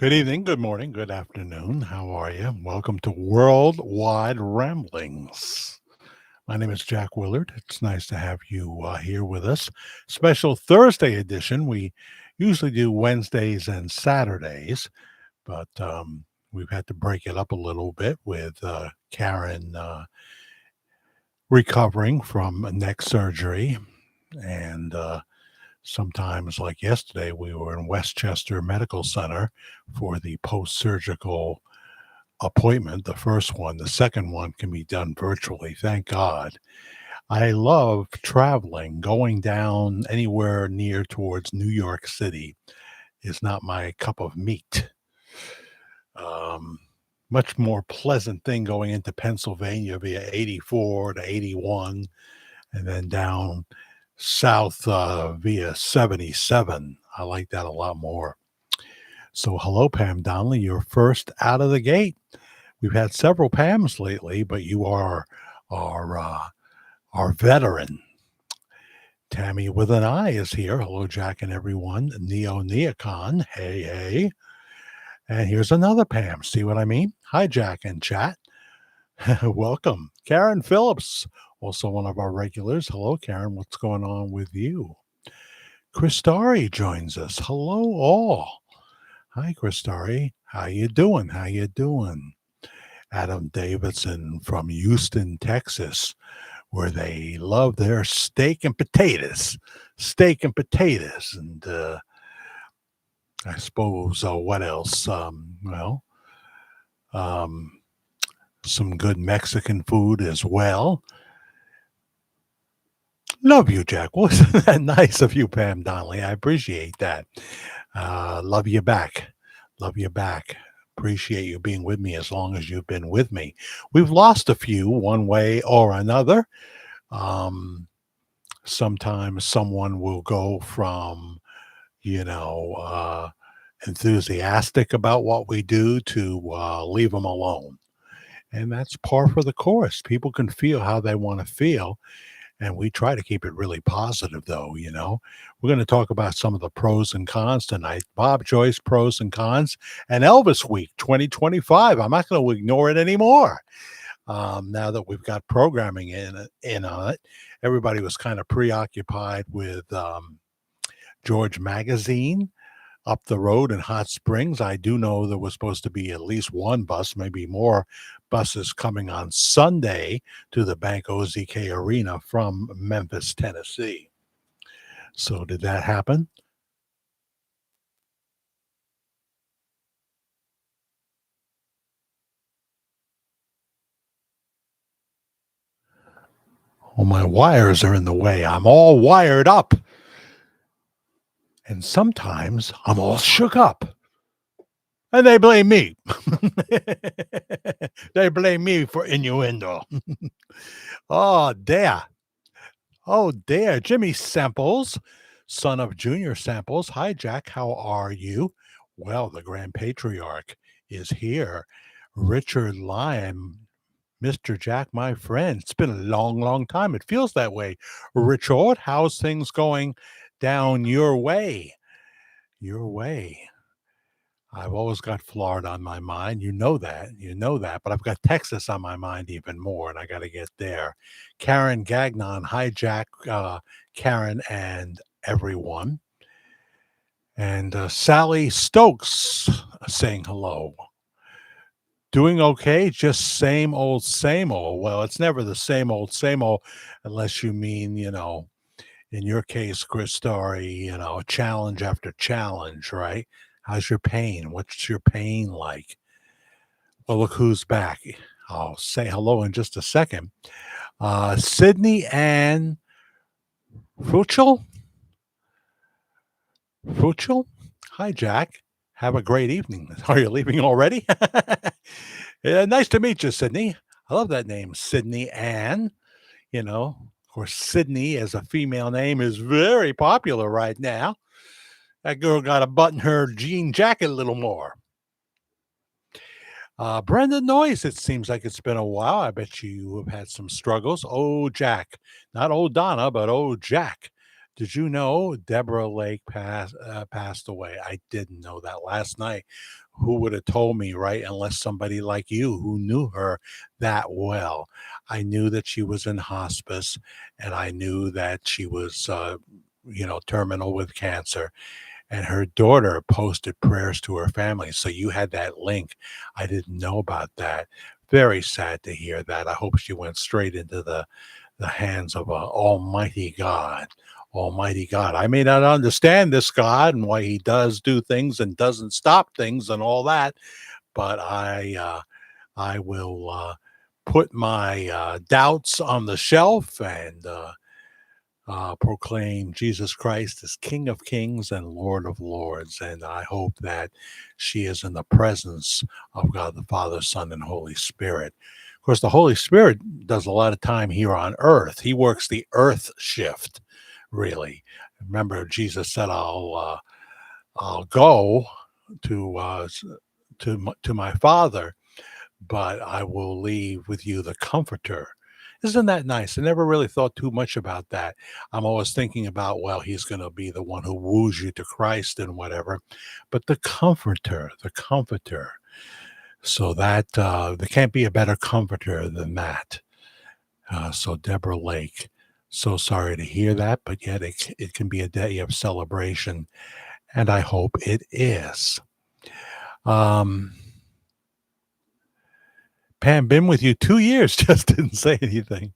Good evening, good morning, good afternoon. How are you? Welcome to Worldwide Ramblings. My name is Jack Willard. It's nice to have you here with us. Special Thursday edition. We usually do Wednesdays and Saturdays, but we've had to break it up a little bit with Karen recovering from neck surgery. And sometimes, like yesterday, we were in Westchester Medical Center for the post surgical appointment, the first one. The second one can be done virtually, thank God. I love traveling. Going down anywhere near towards New York City is not my cup of meat. Um, Much more pleasant thing going into Pennsylvania via 84 to 81 and then down south via 77. I like that a lot more. So, hello, Pam Donnelly. You're first out of the gate. We've had several Pams lately, but you are our veteran. Tammy with an I is here. Hello, Jack and everyone. Neo Neocon. Hey, hey. And here's another Pam. See what I mean? Hi, Jack and chat. Welcome. Karen Phillips, also one of our regulars. Hello, Karen. What's going on with you? Christari joins us. Hello, all. Hi, Christari. How you doing? How you doing? Adam Davidson from Houston, Texas, where they love their steak and potatoes. Steak and potatoes. And I suppose, what else? Um, some good Mexican food as well. Love you, Jack. Wasn't that nice of you, Pam Donnelly? I appreciate that. Love you back. Love you back. Appreciate you being with me as long as you've been with me. We've lost a few one way or another. Um, Sometimes someone will go from, you know, enthusiastic about what we do to leave them alone. And that's par for the course. People can feel how they want to feel. And we try to keep it really positive, though. We're going to talk about some of the pros and cons tonight. Bob Joyce, pros and cons, and Elvis Week 2025. I'm not going to ignore it anymore. Now that we've got programming in on it, everybody was kind of preoccupied with George Magazine up the road in Hot Springs. I do know there was supposed to be at least one bus, maybe more buses coming on Sunday to the Bank OZK Arena from Memphis, Tennessee. So did that happen? Oh, my wires are in the way. I'm all wired up. And sometimes I'm all shook up. And they blame me. They blame me for innuendo. Oh, dear. Oh, dear. Jimmy Samples, son of Junior Samples. Hi, Jack. How are you? Well, the Grand Patriarch is here. Richard Lyon, Mr. Jack, my friend. It's been a long, long time. It feels that way. Richard, how's things going down your way? Your way. I've always got Florida on my mind. You know that, but I've got Texas on my mind even more, and I got to get there. Karen Gagnon, hi, Jack, Karen, and everyone. And Sally Stokes saying hello. Doing okay, just same old, same old. Well, it's never the same old, unless you mean, in your case, Chris Story, challenge after challenge, right? How's your pain? What's your pain like? Well, look who's back. I'll say hello in just a second. Sydney Ann Fruchel? Fruchel? Hi, Jack. Have a great evening. Are you leaving already? Yeah, nice to meet you, Sydney. I love that name, Sydney Ann. Of course, Sydney as a female name is very popular right now. That girl got to button her jean jacket a little more. Brenda Noyce, it seems like it's been a while. I bet you have had some struggles. Oh, Jack. Not old Donna, but oh, Jack. Did you know Deborah Lake passed away? I didn't know that last night. Who would have told me, right? Unless somebody like you who knew her that well. I knew that she was in hospice, and I knew that she was, terminal with cancer. And her daughter posted prayers to her family. So you had that link. I didn't know about that. Very sad to hear that. I hope she went straight into the hands of a almighty God. Almighty God. I may not understand this God and why he does do things and doesn't stop things and all that, but I will put my doubts on the shelf and proclaim Jesus Christ as King of Kings and Lord of Lords. And I hope that she is in the presence of God the Father, Son, and Holy Spirit. Of course, the Holy Spirit does a lot of time here on earth. He works the earth shift, really. Remember, Jesus said, I'll go to to my Father, but I will leave with you the Comforter. Isn't that nice? I never really thought too much about that. I'm always thinking about, well, he's going to be the one who woos you to Christ and whatever, but the Comforter, the Comforter. So that there can't be a better comforter than that. So Deborah Lake, so sorry to hear that, but yet it can be a day of celebration, and I hope it is. Um, Pam, been with you 2 years, just didn't say anything.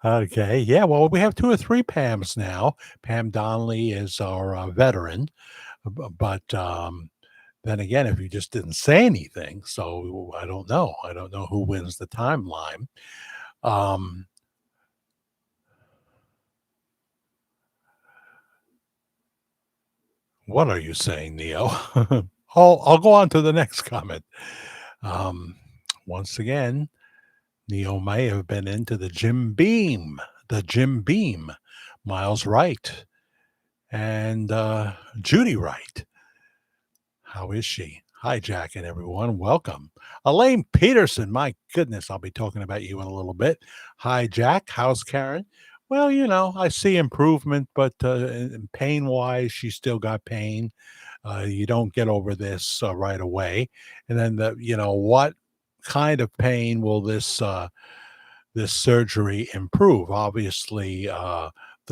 Okay, yeah, well, we have 2 or 3 Pams now. Pam Donnelly is our, veteran, but, then again, if you just didn't say anything, so I don't know. I don't know who wins the timeline. Um, what are you saying, Neo? I'll go on to the next comment. Um, once again, Neo may have been into the Jim Beam, the Jim Beam. Miles Wright and, Judy Wright. How is she? Hi, Jack and everyone. Welcome. Elaine Peterson. My goodness, I'll be talking about you in a little bit. Hi, Jack. How's Karen? Well, I see improvement, but pain wise, she's still got pain. You don't get over this right away. And then, what kind of pain will this surgery improve? Obviously, the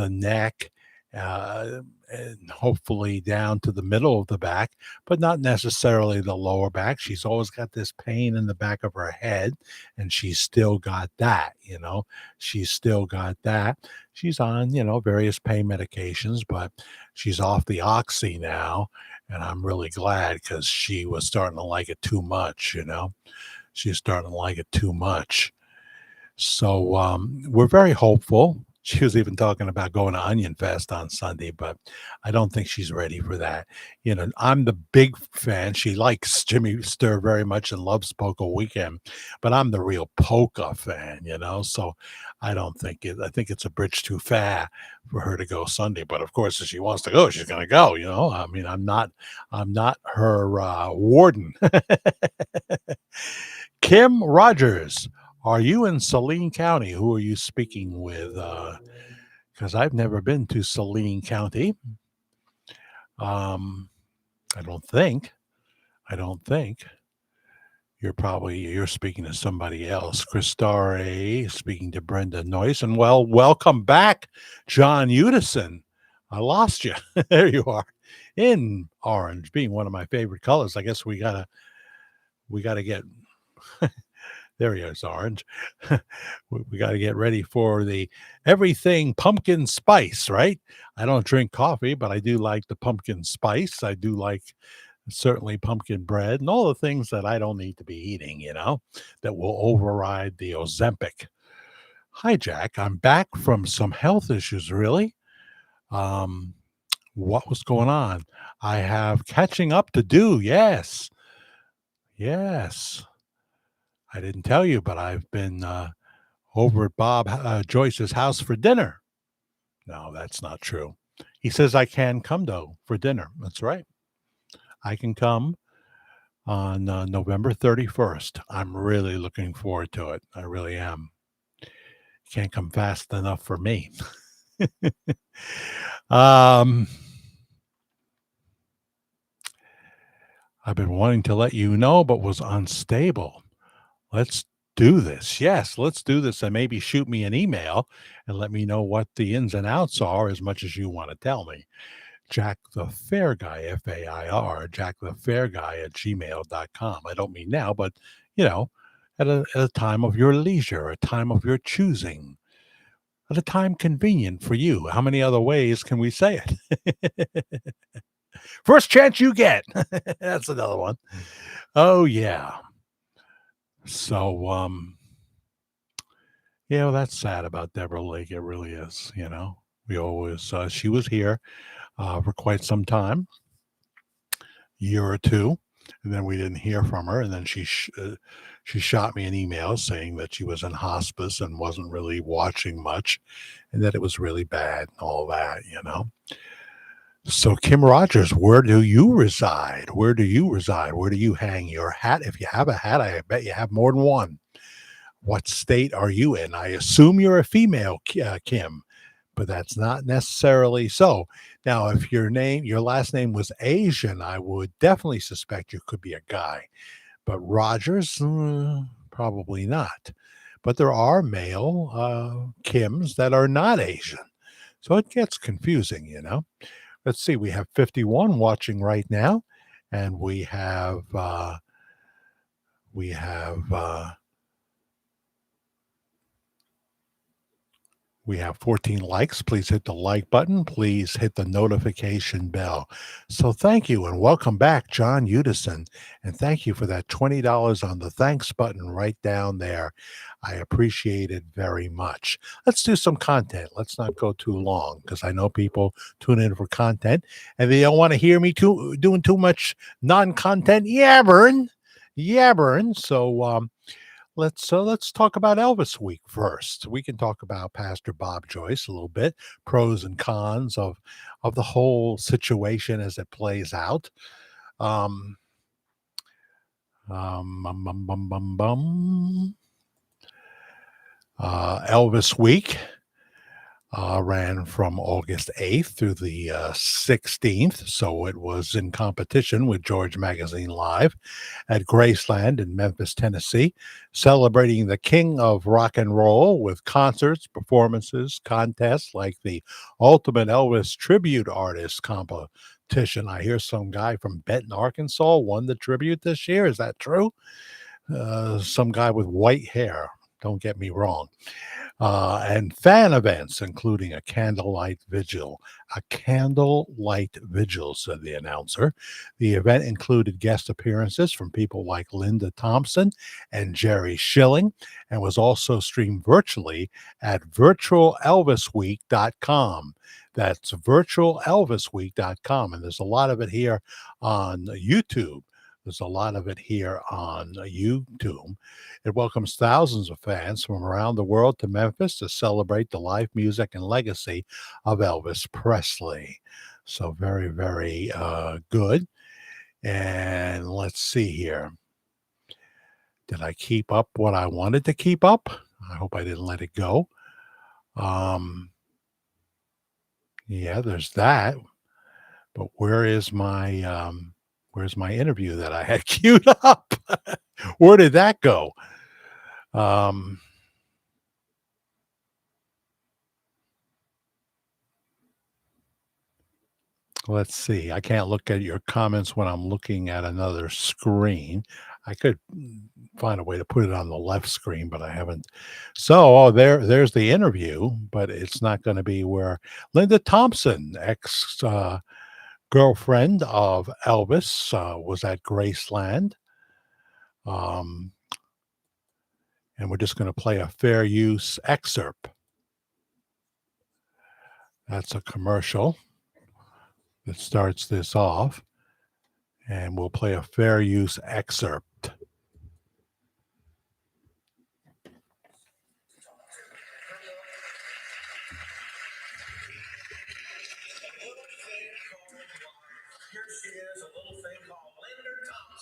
neck, and hopefully down to the middle of the back, but not necessarily the lower back. She's always got this pain in the back of her head, and she's still got that, She's still got that. She's on, various pain medications, but she's off the oxy now. And I'm really glad because she was starting to like it too much. She's starting to like it too much. So we're very hopeful. She was even talking about going to Onion Fest on Sunday, but I don't think she's ready for that. I'm the big fan. She likes Jimmy Stir very much and loves Polka Weekend, but I'm the real polka fan. So I don't think I think it's a bridge too far for her to go Sunday. But of course, if she wants to go, she's going to go. I mean, I'm not her warden. Kim Rogers. Are you in Saline County? Who are you speaking with? Because I've never been to Saline County. Um, I don't think. I don't think. You're speaking to somebody else. Christare speaking to Brenda Noyce. And well, welcome back, John Udison. I lost you. There you are. In orange, being one of my favorite colors. I guess we gotta get there he is, orange. We got to get ready for the everything pumpkin spice, right? I don't drink coffee, but I do like the pumpkin spice. I do like certainly pumpkin bread and all the things that I don't need to be eating, that will override the Ozempic. Hi, Jack. I'm back from some health issues, really. Um, what was going on? I have catching up to do. Yes. Yes. I didn't tell you, but I've been over at Bob Joyce's house for dinner. No, that's not true. He says I can come, though, for dinner. That's right. I can come on November 31st. I'm really looking forward to it. I really am. Can't come fast enough for me. um, I've been wanting to let you know, but was unstable. Let's do this. Yes, let's do this. And maybe shoot me an email and let me know what the ins and outs are as much as you want to tell me. Jack the Fair Guy, FAIR, Jack the Fair Guy at gmail.com. I don't mean now, but, you know, at a time of your leisure, a time of your choosing, at a time convenient for you. How many other ways can we say it? First chance you get. That's another one. Oh, yeah. So, yeah, well, that's sad about Deborah Lake. It really is, you know. We always, she was here for quite some time, year or two, and then we didn't hear from her. And then she shot me an email saying that she was in hospice and wasn't really watching much, and that it was really bad and all that, you know. So, Kim Rogers, where do you reside? Where do you reside? Where do you hang your hat? If you have a hat, I bet you have more than one. What state are you in? I assume you're a female, Kim, but that's not necessarily so. Now, if your last name was Asian, I would definitely suspect you could be a guy. But Rogers, probably not. But there are male Kims that are not Asian. So it gets confusing, you know. Let's see, we have 51 watching right now, and we have 14 likes. Please hit the like button. Please hit the notification bell. So thank you and welcome back, John Udison. And thank you for that $20 on the thanks button right down there. I appreciate it very much. Let's do some content. Let's not go too long because I know people tune in for content and they don't want to hear me doing too much non-content yabbering. So let's talk about Elvis Week first. We can talk about Pastor Bob Joyce a little bit, pros and cons of the whole situation as it plays out. Um, bum, bum, bum, bum, bum. Elvis Week ran from August 8th through the 16th, so it was in competition with George Magazine Live at Graceland in Memphis, Tennessee, celebrating the king of rock and roll with concerts, performances, contests like the Ultimate Elvis Tribute Artist competition. I hear some guy from Benton, Arkansas won the tribute this year. Is that true? Some guy with white hair. Don't get me wrong. And fan events, including a candlelight vigil. A candlelight vigil, said the announcer. The event included guest appearances from people like Linda Thompson and Jerry Schilling, and was also streamed virtually at virtualelvisweek.com. That's virtualelvisweek.com. And there's a lot of it here on YouTube. There's a lot of it here on YouTube. It welcomes thousands of fans from around the world to Memphis to celebrate the life, music, and legacy of Elvis Presley. So very, very good. And let's see here. Did I keep up what I wanted to keep up? I hope I didn't let it go. Yeah, there's that. But where's my interview that I had queued up? Where did that go? Let's see. I can't look at your comments when I'm looking at another screen. I could find a way to put it on the left screen, but I haven't. So, there's the interview, but it's not going to be where Linda Thompson, ex girlfriend of Elvis, was at Graceland. And we're just going to play a fair use excerpt. That's a commercial that starts this off, and we'll play a fair use excerpt.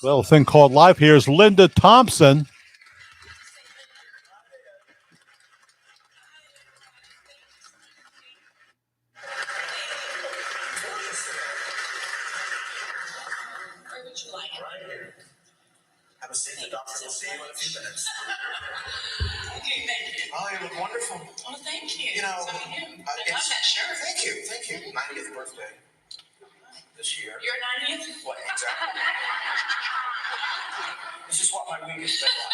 Little thing called live. Here's Linda Thompson. you like? Right here. Have a seat. The doctor will see you in a few minutes. Okay, thank you. Oh, you look wonderful. Oh, thank you. You know, I love that shirt. Thank you. Thank you. 90th birthday this year. Your 90th? What, exactly. This is what my week has been like.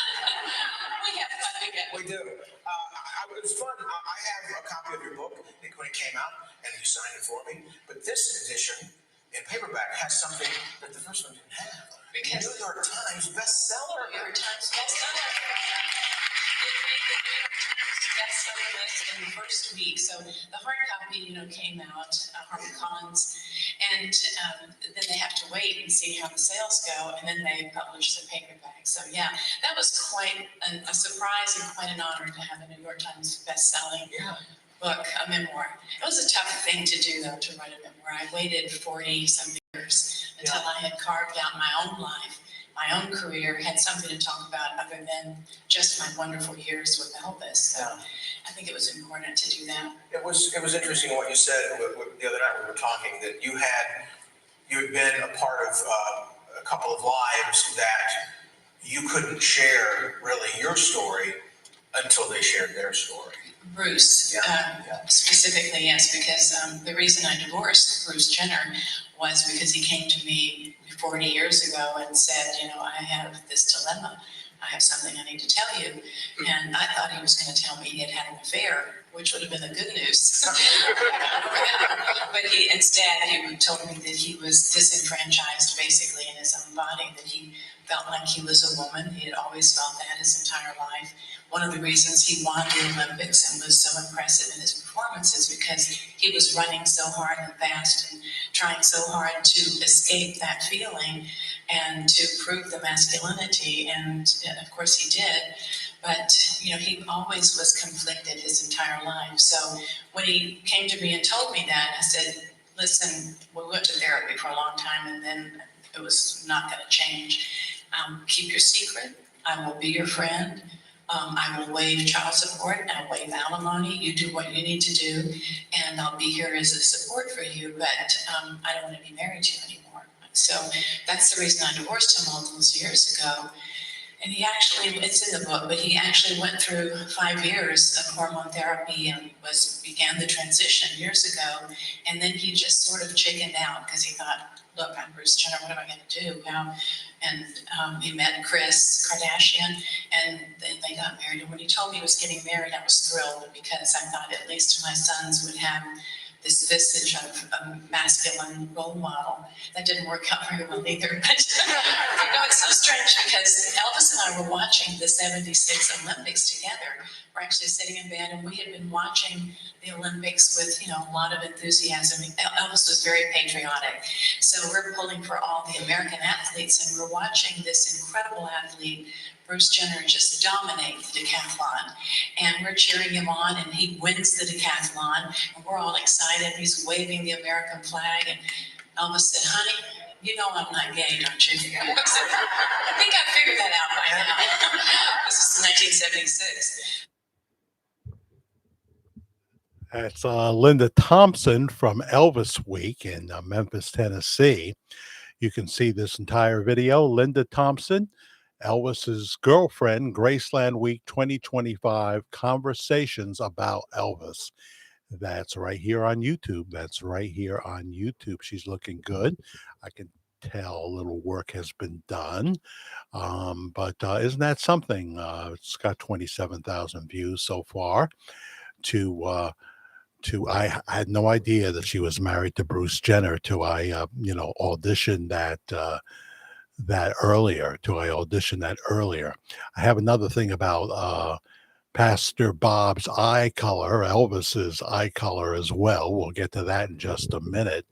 We have fun together. We do. It was fun. I have a copy of your book when it came out, and you signed it for me. But this edition, in paperback, has something that the first one didn't have. Because New York Times bestseller. New York Times bestseller. It made the New York Times bestseller list in the first week. So the hard copy, came out, HarperCollins, and then they have to wait and see how the sales go, and then they publish the paperback. So yeah, that was quite a surprise and quite an honor to have a New York Times best-selling book, a memoir. It was a tough thing to do, though, to write a memoir. I waited 40-some years until I had carved out my own life, my own career, had something to talk about other than just my wonderful years with Elvis. So I think it was important to do that. It was interesting what you said the other night when we were talking, that you had been a part of a couple of lives that you couldn't share really your story until they shared their story. Bruce, specifically, yes, because the reason I divorced Bruce Jenner was because he came to me 40 years ago and said, I have this dilemma. I have something I need to tell you. And I thought he was going to tell me he had had an affair, which would have been the good news. But instead, he told me that he was disenfranchised basically in his own body, that he felt like he was a woman. He had always felt that his entire life. One of the reasons he won the Olympics and was so impressive in his performances because he was running so hard and fast and trying so hard to escape that feeling and to prove the masculinity. And of course he did. But, he always was conflicted his entire life. So when he came to me and told me that, I said, listen, we went to therapy for a long time and then it was not going to change. Keep your secret. I will be your friend. I will waive child support. I'll waive alimony. You do what you need to do, and I'll be here as a support for you, but I don't want to be married to you anymore. So that's the reason I divorced him all those years ago. And he actually, it's in the book, but he actually went through 5 years of hormone therapy and began the transition years ago. And then he just sort of chickened out because he thought, look, I'm Bruce Jenner, what am I going to do? And he met Kris Kardashian, and then they got married. And when he told me he was getting married, I was thrilled because I thought at least my sons would have this visage of a masculine role model. That didn't work out very well either. But it's so strange because Elvis and I were watching the '76 Olympics together. We're actually sitting in bed, and we had been watching the Olympics with, a lot of enthusiasm. Elvis was very patriotic. So we're pulling for all the American athletes, and we're watching this incredible athlete, Bruce Jenner, just dominate the decathlon. And we're cheering him on, and he wins the decathlon, and we're all excited. He's waving the American flag, and Elvis said, honey, you know I'm not gay, don't you? I said, I think I figured that out by now. This is 1976. That's Linda Thompson from Elvis Week in Memphis, Tennessee. You can see this entire video. Linda Thompson, Elvis's girlfriend, Graceland Week 2025 Conversations About Elvis. That's right here on YouTube. That's right here on YouTube. She's looking good. I can tell a little work has been done. But isn't that something? It's got 27,000 views so far. I had no idea that she was married to Bruce Jenner till I auditioned that earlier. I have another thing about Pastor Bob's eye color, Elvis's eye color as well. We'll get to that in just a minute.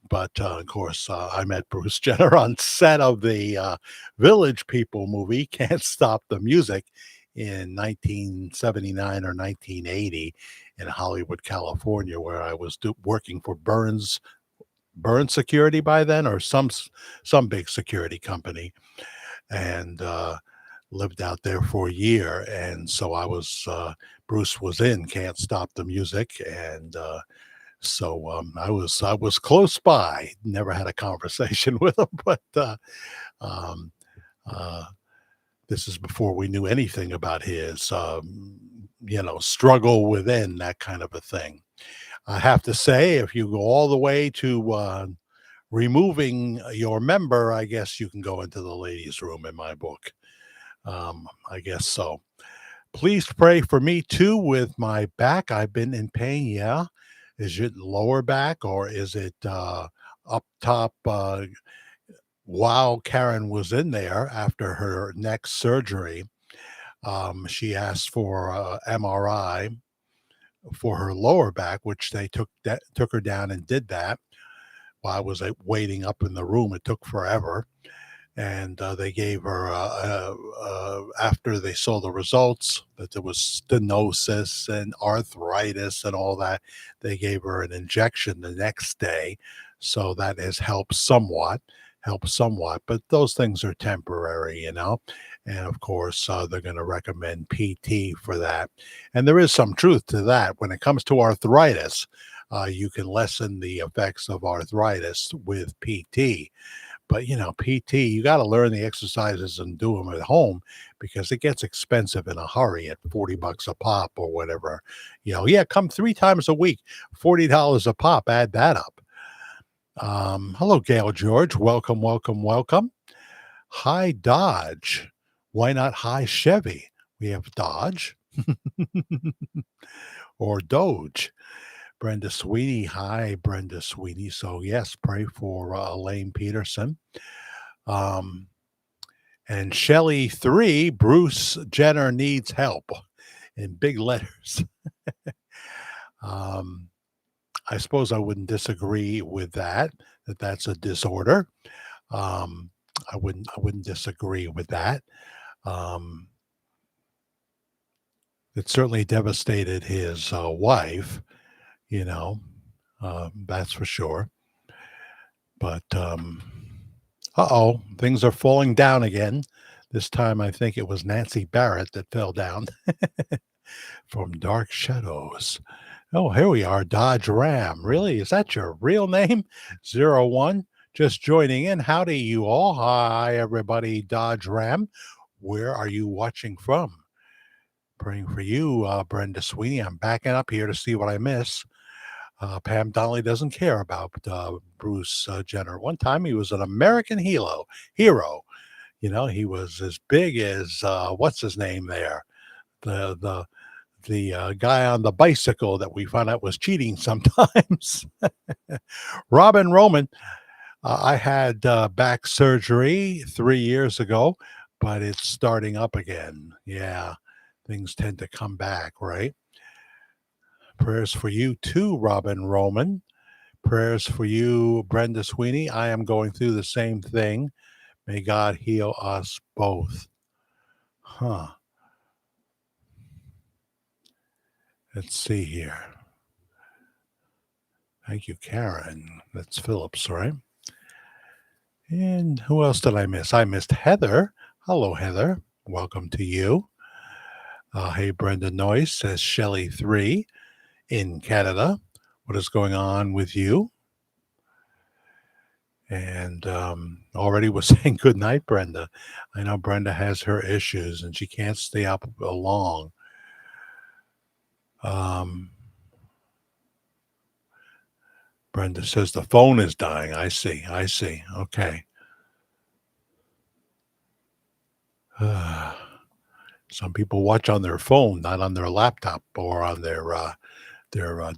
But of course, I met Bruce Jenner on set of the Village People movie, Can't Stop the Music, in 1979 or 1980 in Hollywood, California, where I was working for Burns Security by then, or some big security company, and lived out there for a year. And so Bruce was in Can't Stop the Music, and So I was close by. Never had a conversation with him, but um, uh, this is before we knew anything about his struggle within that kind of a thing. I have to say, if you go all the way to removing your member, I guess you can go into the ladies' room in my book. I guess so. Please pray for me too with my back. I've been in pain. Yeah. Is it lower back or is it up top? While Karen was in there after her neck surgery, she asked for MRI for her lower back, which they took her down and did that while I was waiting up in the room. It took forever. And they gave her after they saw the results that there was stenosis and arthritis and all that. They gave her an injection the next day, so that has helped somewhat, but those things are temporary. And of course they're going to recommend PT for that, and there is some truth to that. When it comes to arthritis, you can lessen the effects of arthritis with PT. But PT, you got to learn the exercises and do them at home because it gets expensive in a hurry at $40 a pop or whatever. Yeah, come 3 times a week, $40 a pop. Add that up. Hello, Gail George. Welcome, welcome, welcome. Hi, Dodge. Why not hi, Chevy? We have Dodge or Doge. Brenda Sweeney. Hi, Brenda Sweeney. So, yes, pray for Elaine Peterson. Um, and Shelley 3, Bruce Jenner needs help in big letters. um, I suppose I wouldn't disagree with that that's a disorder. Um, I wouldn't disagree with that. Um, it certainly devastated his wife, you know, that's for sure. But things are falling down again. This time, I think it was Nancy Barrett that fell down from Dark Shadows. Oh, here we are, Dodge Ram. Really? Is that your real name? 01. Just joining in. Howdy, you all. Hi, everybody, Dodge Ram. Where are you watching from? Praying for you, Brenda Sweeney. I'm backing up here to see what I miss. Pam Donnelly doesn't care about Bruce Jenner. One time he was an American hero. He was as big as what's his name there, the guy on the bicycle that we found out was cheating sometimes. Robin Roman. I had back surgery 3 years ago, but it's starting up again. Yeah, things tend to come back, right? Prayers for you too, Robin Roman. Prayers for you, Brenda Sweeney. I am going through the same thing. May God heal us both. Huh. Let's see here. Thank you, Karen. That's Phillips, right? And who else did I miss? I missed Heather. Hello, Heather. Welcome to you. Hey, Brenda Noyce, says Shelley 3 in Canada. What is going on with you? And already was saying good night, Brenda. I know Brenda has her issues and she can't stay up long. Brenda says the phone is dying. I see. Okay. Some people watch on their phone, not on their laptop or on their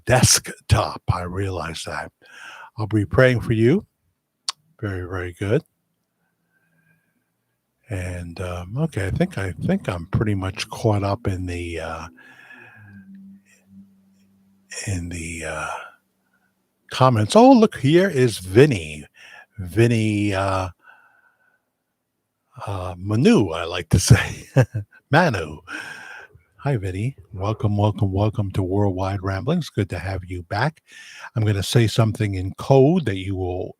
desktop. I realize that. I'll be praying for you. Very, very good. And okay, I think I'm pretty much caught up in the comments. Oh, look, here is Vinny. Vinny Manu, I like to say. Manu. Hi, Vinny. Welcome, welcome, welcome to Worldwide Ramblings. Good to have you back. I'm going to say something in code that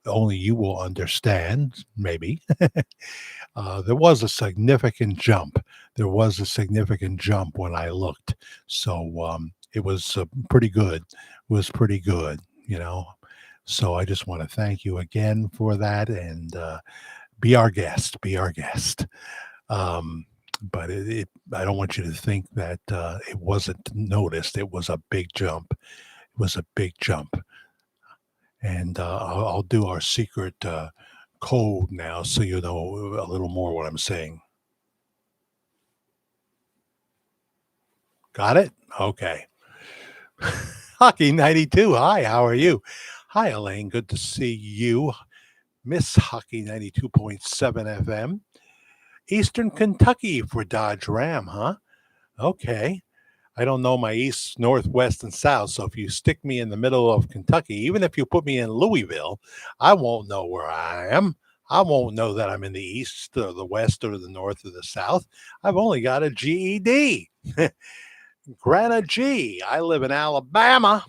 only you will understand, maybe. There was a significant jump. when I looked. So it was pretty good. you know. So I just want to thank you again for that, and be our guest. Be our guest. Um, but I don't want you to think that it wasn't noticed. It was a big jump. It was a big jump. And I'll do our secret code now so you know a little more what I'm saying. Got it? Okay. Hockey 92. Hi, how are you? Hi, Elaine. Good to see you. Miss Hockey 92.7 FM. Eastern Kentucky for Dodge Ram, huh? Okay. I don't know my east, northwest, and south. So if you stick me in the middle of Kentucky, even if you put me in Louisville, I won't know where I am. I won't know that I'm in the east or the west or the north or the south. I've only got a GED. Grana G. I live in Alabama.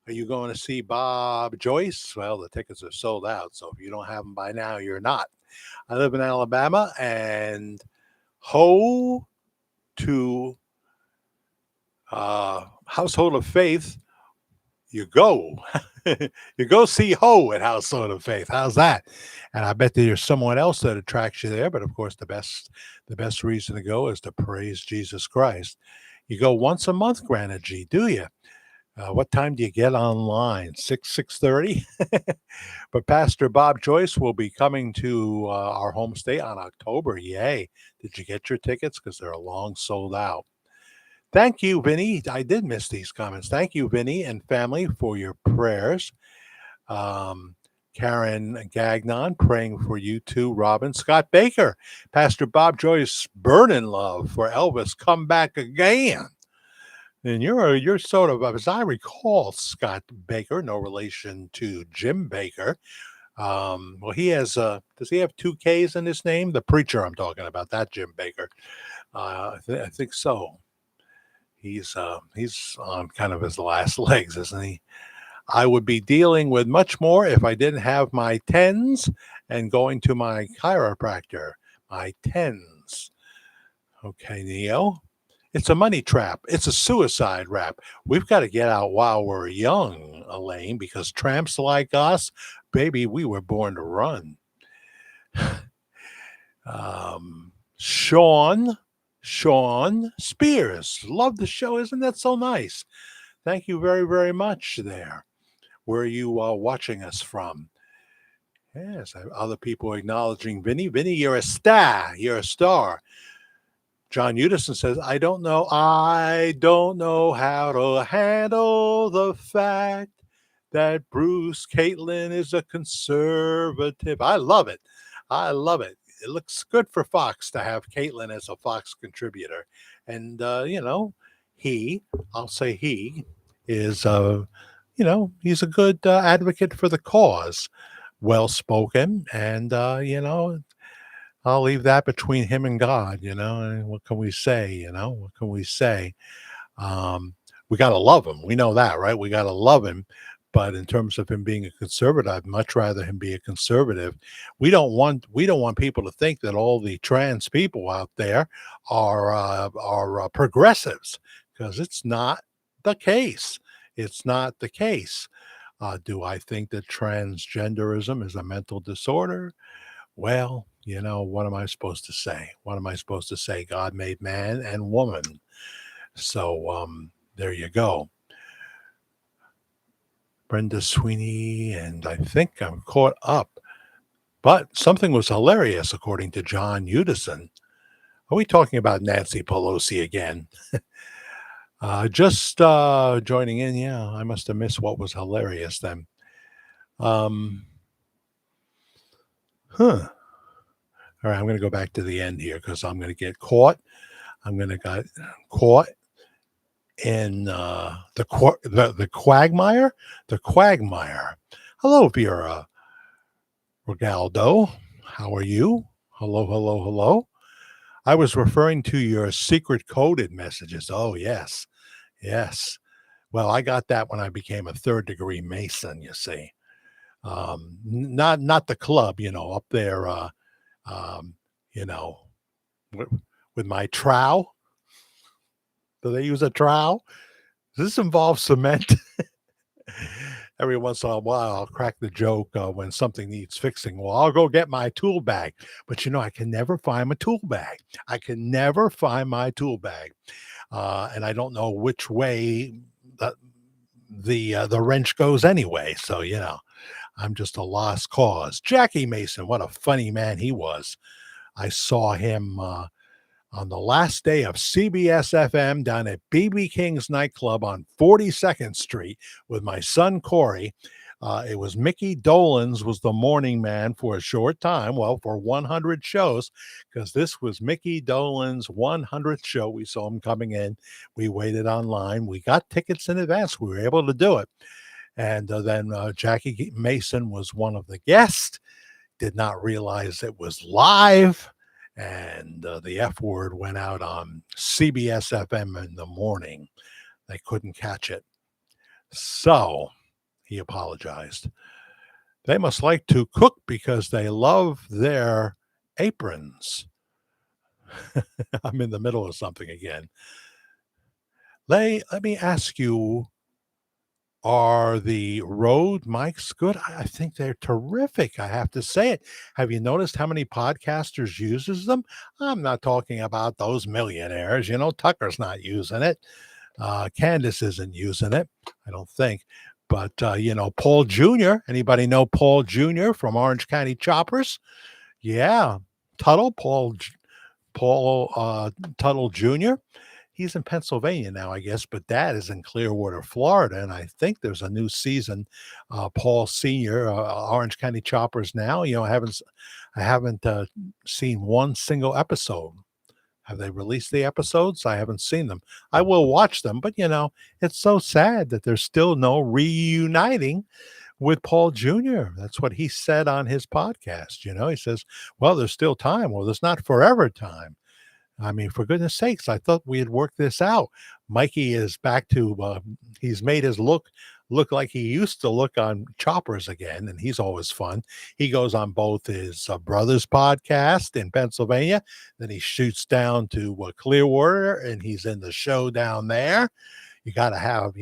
Are you going to see Bob Joyce? Well, the tickets are sold out. So if you don't have them by now, you're not. I live in Alabama, and ho to Household of Faith, you go. You go see Ho at Household of Faith. How's that? And I bet there's someone else that attracts you there. But of course, the best reason to go is to praise Jesus Christ. You go once a month, Granny G, do you? What time do you get online? 6:30. But Pastor Bob Joyce will be coming to our home state on October. Yay! Did you get your tickets? Because they're long sold out. Thank you, Vinny. I did miss these comments. Thank you, Vinny and family, for your prayers. Um, Karen Gagnon praying for you too, Robin. Scott Baker, Pastor Bob Joyce, burning love for Elvis, come back again. And you're sort of, as I recall, Scott Baker, no relation to Jim Baker. Well, he has. Does he have two K's in his name? The preacher I'm talking about, that Jim Baker. I think so. He's on kind of his last legs, isn't he? I would be dealing with much more if I didn't have my tens and going to my chiropractor. My tens. Okay, Neo. It's a money trap. It's a suicide rap. We've got to get out while we're young, Elaine, because tramps like us, baby, we were born to run. Sean Spears. Love the show. Isn't that so nice? Thank you very, very much there. Where are you watching us from? Yes, other people acknowledging Vinny. Vinny, you're a star. You're a star. John Udison says, I don't know how to handle the fact that Bruce Caitlin is a conservative. I love it. I love it. It looks good for Fox to have Caitlin as a Fox contributor. And, he, I'll say he, is, he's a good advocate for the cause. Well spoken. And, I'll leave that between him and God, and what can we say, what can we say? We got to love him. We know that, right? We got to love him. But in terms of him being a conservative, I'd much rather him be a conservative. We don't want people to think that all the trans people out there are progressives, because it's not the case. It's not the case. Do I think that transgenderism is a mental disorder? Well, what am I supposed to say? What am I supposed to say? God made man and woman. So there you go. Brenda Sweeney, and I think I'm caught up. But something was hilarious, according to John Udison. Are we talking about Nancy Pelosi again? Just joining in. Yeah, I must have missed what was hilarious then. Um, huh. All right, I'm going to go back to the end here because I'm going to get caught. I'm going to get caught in the quagmire. The quagmire. Hello, Vera Regaldo. How are you? Hello, hello, hello. I was referring to your secret coded messages. Oh, yes. Yes. Well, I got that when I became a third degree Mason, you see. Not the club, up there, you know, with my trowel. Do they use a trowel? Does this involve cement? Every once in a while, I'll crack the joke when something needs fixing. Well, I'll go get my tool bag, but I can never find my tool bag. I can never find my tool bag, and I don't know which way the the wrench goes anyway. So I'm just a lost cause. Jackie Mason, what a funny man he was. I saw him on the last day of CBS FM down at BB King's nightclub on 42nd Street with my son Corey. It was Mickey Dolenz was the morning man for a short time, well, for 100 shows, because this was Mickey Dolenz' 100th show. We saw him coming in. We waited online. We got tickets in advance. We were able to do it. And then Jackie Mason was one of the guests. Did not realize it was live, and the F word went out on CBS FM in the morning. They couldn't catch it. So he apologized. They must like to cook because they love their aprons. I'm in the middle of something again. Let me ask you, are the Rode mics good? I think they're terrific. I have to say it. Have you noticed how many podcasters uses them? I'm not talking about those millionaires. Tucker's not using it. Candace isn't using it, I don't think. But Paul Jr. Anybody know Paul Jr. from Orange County Choppers? Yeah, Tuttle, Paul Tuttle Jr. He's in Pennsylvania now, I guess, but Dad is in Clearwater, Florida, and I think there's a new season. Paul Senior, Orange County Choppers. Now, I haven't seen one single episode. Have they released the episodes? I haven't seen them. I will watch them, but it's so sad that there's still no reuniting with Paul Jr. That's what he said on his podcast. He says, "Well, there's still time." Well, there's not forever time. I mean, for goodness sakes, I thought we had worked this out. Mikey is back to he's made his look like he used to look on Choppers again, and he's always fun. He goes on both his brother's podcast in Pennsylvania, then he shoots down to Clearwater, and he's in the show down there. You got to have,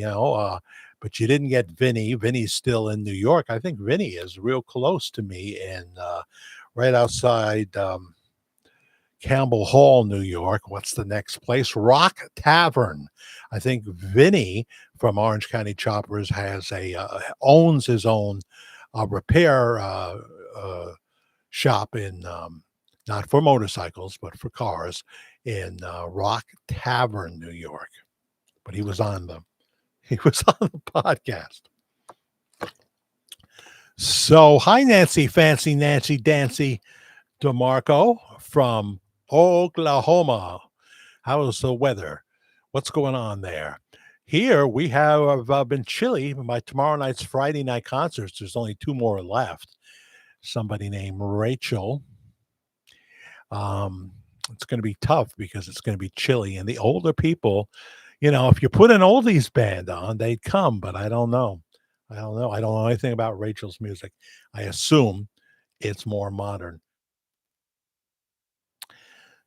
but you didn't get Vinny. Vinny's still in New York. I think Vinny is real close to me and right outside. Campbell Hall, New York. What's the next place? Rock Tavern. I think Vinny from Orange County Choppers has owns his own repair shop in not for motorcycles but for cars in Rock Tavern, New York. But he was on the podcast. So hi Nancy, Fancy Nancy Dancy DeMarco from Oklahoma. How's the weather? What's going on there? Here we have been chilly. By tomorrow night's Friday night concerts, there's only 2 more left. Somebody named Rachel. It's going to be tough because it's going to be chilly. And the older people, if you put an oldies band on, they'd come, but I don't know. I don't know anything about Rachel's music. I assume it's more modern.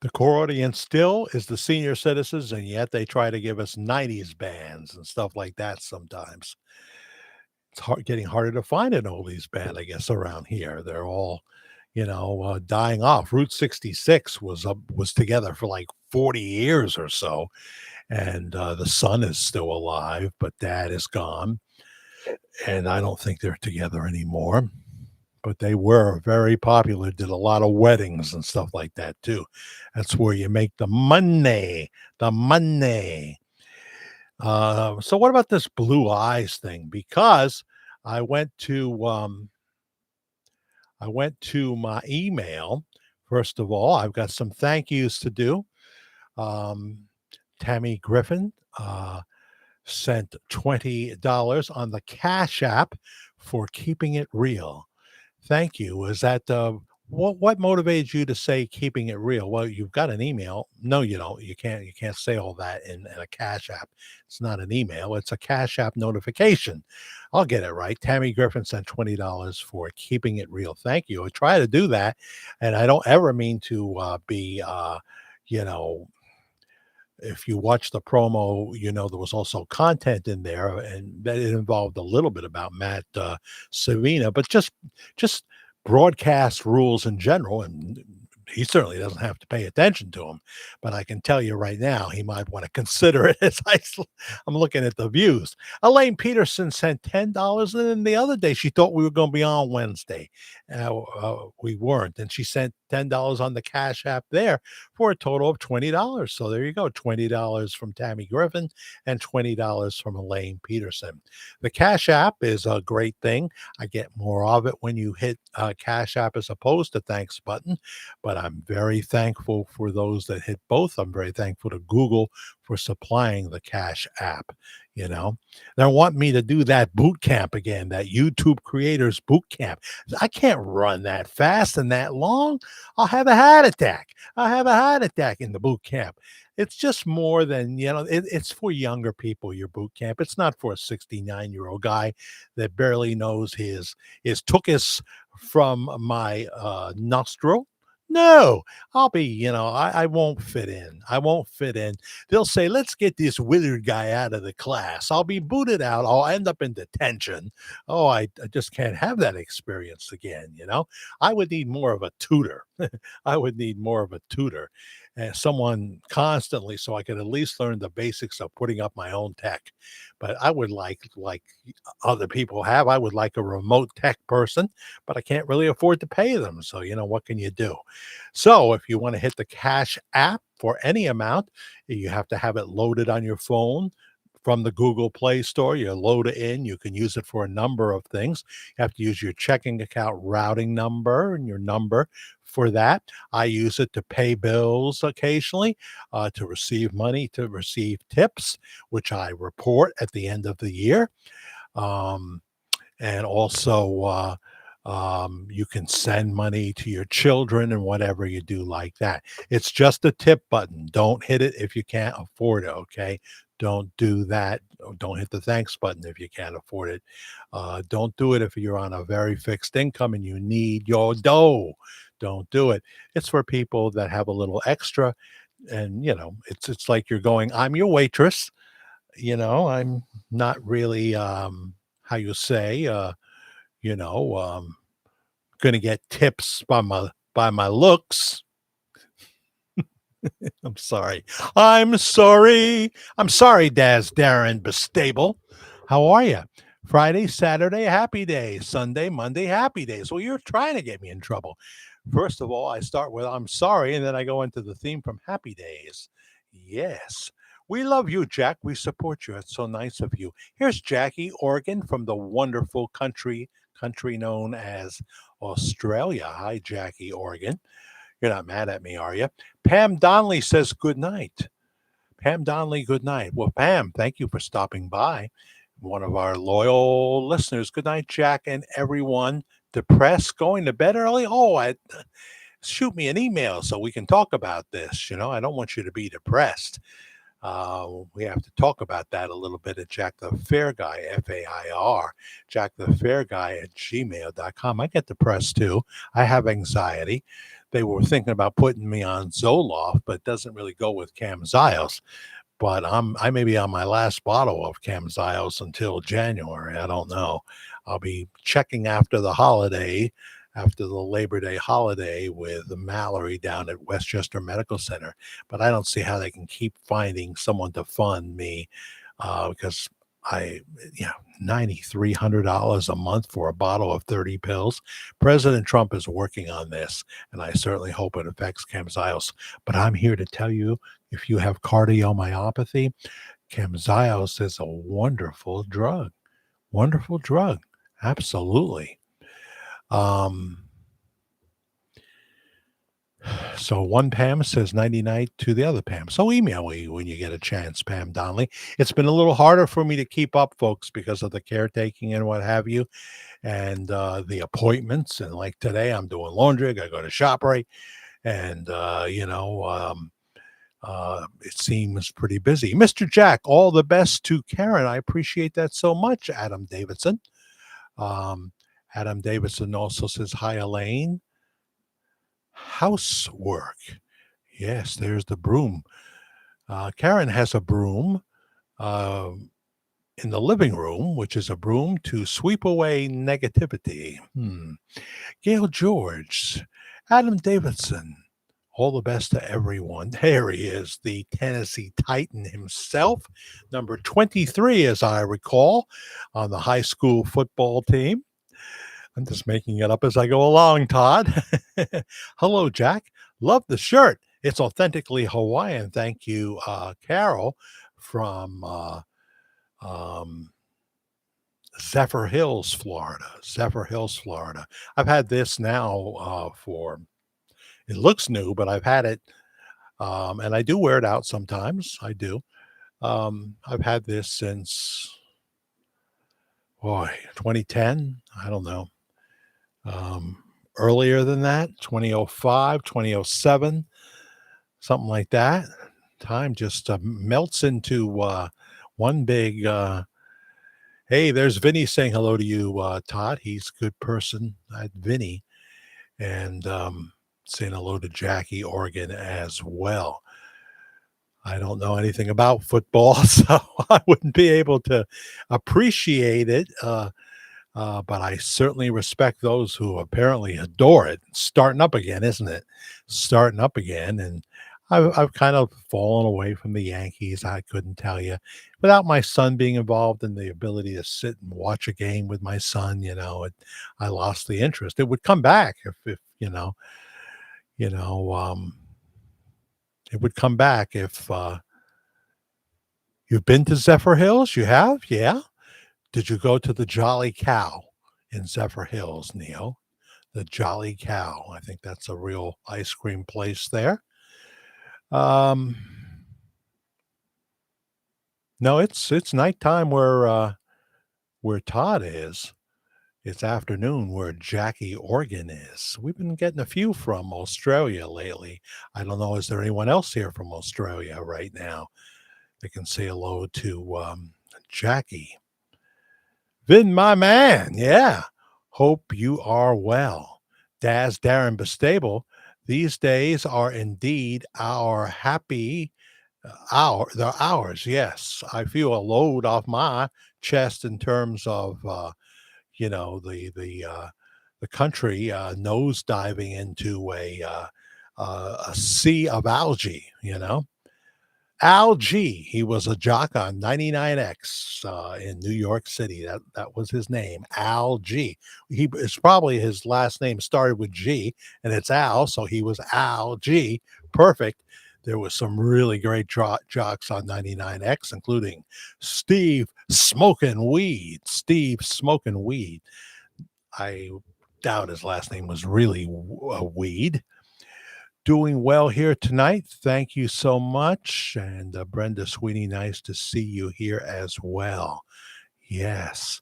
The core audience still is the senior citizens, and yet they try to give us 90s bands and stuff like that sometimes. It's getting harder to find an oldies band, I guess, around here. They're all, dying off. Route 66 was together for like 40 years or so, and the son is still alive, but Dad is gone, and I don't think they're together anymore. But they were very popular, did a lot of weddings and stuff like that too. That's where you make the money, the money. So what about this Blue Eyes thing? Because I went to my email. First of all, I've got some thank yous to do. Tammy Griffin sent $20 on the Cash App for keeping it real. Thank you. Is that what motivates you to say keeping it real? Well, you've got an email. No, you don't. You can't say all that in a Cash App. It's not an email. It's a Cash App notification. I'll get it right. Tammy Griffin sent $20 for keeping it real. Thank you. I try to do that, and I don't ever mean to be you know if you watch the promo, there was also content in there, and that it involved a little bit about Matt Savina, but just broadcast rules in general. And he certainly doesn't have to pay attention to them. But I can tell you right now, he might want to consider it as I'm looking at the views. Elaine Peterson sent $10, and then the other day she thought we were going to be on Wednesday. We weren't, and she sent $10 on the Cash App there for a total of $20. So there you go, $20 from Tammy Griffin and $20 from Elaine Peterson. The Cash App is a great thing. I get more of it when you hit Cash App as opposed to thanks button, but I'm very thankful for those that hit both. I'm very thankful to Google for supplying the Cash App. They want me to do that boot camp again, that YouTube creators boot camp. I can't run that fast and that long. I'll have a heart attack. I'll have a heart attack in the boot camp. It's just more than, it's for younger people, your boot camp. It's not for a 69-year-old guy that barely knows his tuchus from my nostril. No, I'll be, I won't fit in. I won't fit in. They'll say, let's get this withered guy out of the class. I'll be booted out. I'll end up in detention. Oh, I just can't have that experience again. I would need more of a tutor. I would need more of a tutor and someone constantly so I could at least learn the basics of putting up my own tech. But I would like other people have, I would like a remote tech person, but I can't really afford to pay them. So, what can you do? So, if you want to hit the Cash App for any amount, you have to have it loaded on your phone from the Google Play Store. You load it in. You can use it for a number of things. You have to use your checking account routing number and your number for that. I use it to pay bills occasionally, to receive money, to receive tips, which I report at the end of the year. Um, and also, you can send money to your children and whatever you do like that. It's just a tip button. Don't hit it if you can't afford it. Okay. Don't do that. Don't hit the thanks button if you can't afford it. Don't do it if you're on a very fixed income and you need your dough. Don't do it. It's for people that have a little extra. And, it's like you're going, I'm your waitress. I'm not really, how you say, you know, um, gonna get tips by my looks. I'm sorry. I'm sorry. I'm sorry, Daz Darren Bestable. How are you? Friday, Saturday, happy day. Sunday, Monday, happy days. Well, you're trying to get me in trouble. First of all, I start with I'm sorry, and then I go into the theme from Happy Days. Yes. We love you, Jack. We support you. It's so nice of you. Here's Jackie Oregon from the wonderful country known as Australia. Hi, Jackie Oregon. You're not mad at me, are you? Pam Donnelly says good night. Pam Donnelly, good night. Well, Pam, thank you for stopping by. One of our loyal listeners. Good night, Jack, and everyone. Depressed, going to bed early? Oh, shoot me an email so we can talk about this. I don't want you to be depressed. We have to talk about that a little bit at Jack the Fair Guy, FAIR, Jack the Fair Guy at gmail.com. I get depressed too. I have anxiety. They were thinking about putting me on Zoloft, but it doesn't really go with Camzyos. But I may be on my last bottle of Camzyos until January. I don't know. I'll be checking after the Labor Day holiday with Mallory down at Westchester Medical Center. But I don't see how they can keep finding someone to fund me because $9,300 a month for a bottle of 30 pills. President Trump is working on this, and I certainly hope it affects Camzyos. But I'm here to tell you, if you have cardiomyopathy, Camzyos is a wonderful drug. Wonderful drug. Absolutely. Um, so one Pam says 99 to the other Pam. So email me when you get a chance, Pam Donnelly. It's been a little harder for me to keep up, folks, because of the caretaking and what have you, and the appointments. And like today, I'm doing laundry. I got to go to ShopRite, and it seems pretty busy. Mr. Jack, all the best to Karen. I appreciate that so much, Adam Davidson. Um, Adam Davidson also says, hi, Elaine. Housework. Yes, there's the broom. Karen has a broom uh, in the living room, which is a broom to sweep away negativity. Gail George, Adam Davidson. All the best to everyone. There he is, the Tennessee Titan himself, number 23, as I recall, on the high school football team. I'm just making it up as I go along, Todd. Hello, Jack. Love the shirt. It's authentically Hawaiian. Thank you, Carol from um, Zephyr Hills, Florida. Zephyr Hills, Florida. I've had this now for, it looks new, but I've had it, and I do wear it out sometimes. I do. I've had this since, boy, 2010. I don't know. Um, Earlier than that, 2005, 2007, something like that. Time just melts into one big. Hey, there's Vinny saying hello to you, Todd. He's a good person, Vinny, and saying hello to Jackie Oregon as well. I don't know anything about football, so I wouldn't be able to appreciate it. But I certainly respect those who apparently adore it. Starting up again, isn't it? Starting up again. And I've kind of fallen away from the Yankees. I couldn't tell you. Without my son being involved in the ability to sit and watch a game with my son, I lost the interest. It would come back if you know, it would come back if you've been to Zephyr Hills. You have, yeah. Did you go to the Jolly Cow in Zephyr Hills, Neil? The Jolly Cow. I think that's a real ice cream place there. Um, no, it's nighttime where Todd is. It's afternoon where Jackie Organ is. We've been getting a few from Australia lately. I don't know. Is there anyone else here from Australia right now that can say hello to Jackie? Vin, my man. Yeah. Hope you are well. Daz Darren Bestable, these days are indeed our happy they're ours. Yes. I feel a load off my chest in terms of, the country nose diving into a sea of algae, Al G. He was a jock on 99X in New York City. That was his name, Al G. It's probably his last name started with G, and it's Al, so he was Al G. Perfect. There was some really great jocks on 99X, including Steve Smoking Weed. Steve Smoking Weed. I doubt his last name was really Weed. Doing well here tonight. Thank you so much. And Brenda Sweeney, nice to see you here as well. Yes.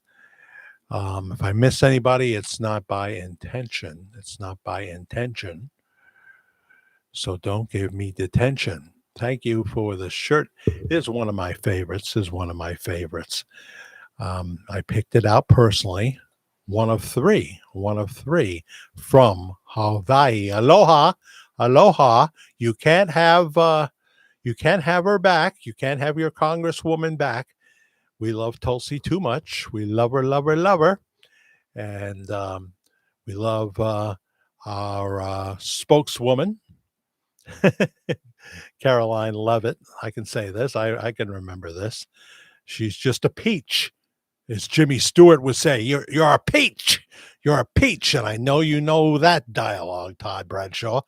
If I miss anybody, it's not by intention. It's not by intention. So don't give me detention. Thank you for the shirt. It is one of my favorites. Is one of my favorites. I picked it out personally. One of three. One of three from Hawaii. Aloha. Aloha. You can't have her back. You can't have your congresswoman back. We love Tulsi too much. We love her, love her, love her, and we love our spokeswoman, Caroline Levitt. I can say this. I can remember this. She's just a peach, as Jimmy Stewart would say. You're a peach. You're a peach, and I know you know that dialogue, Todd Bradshaw.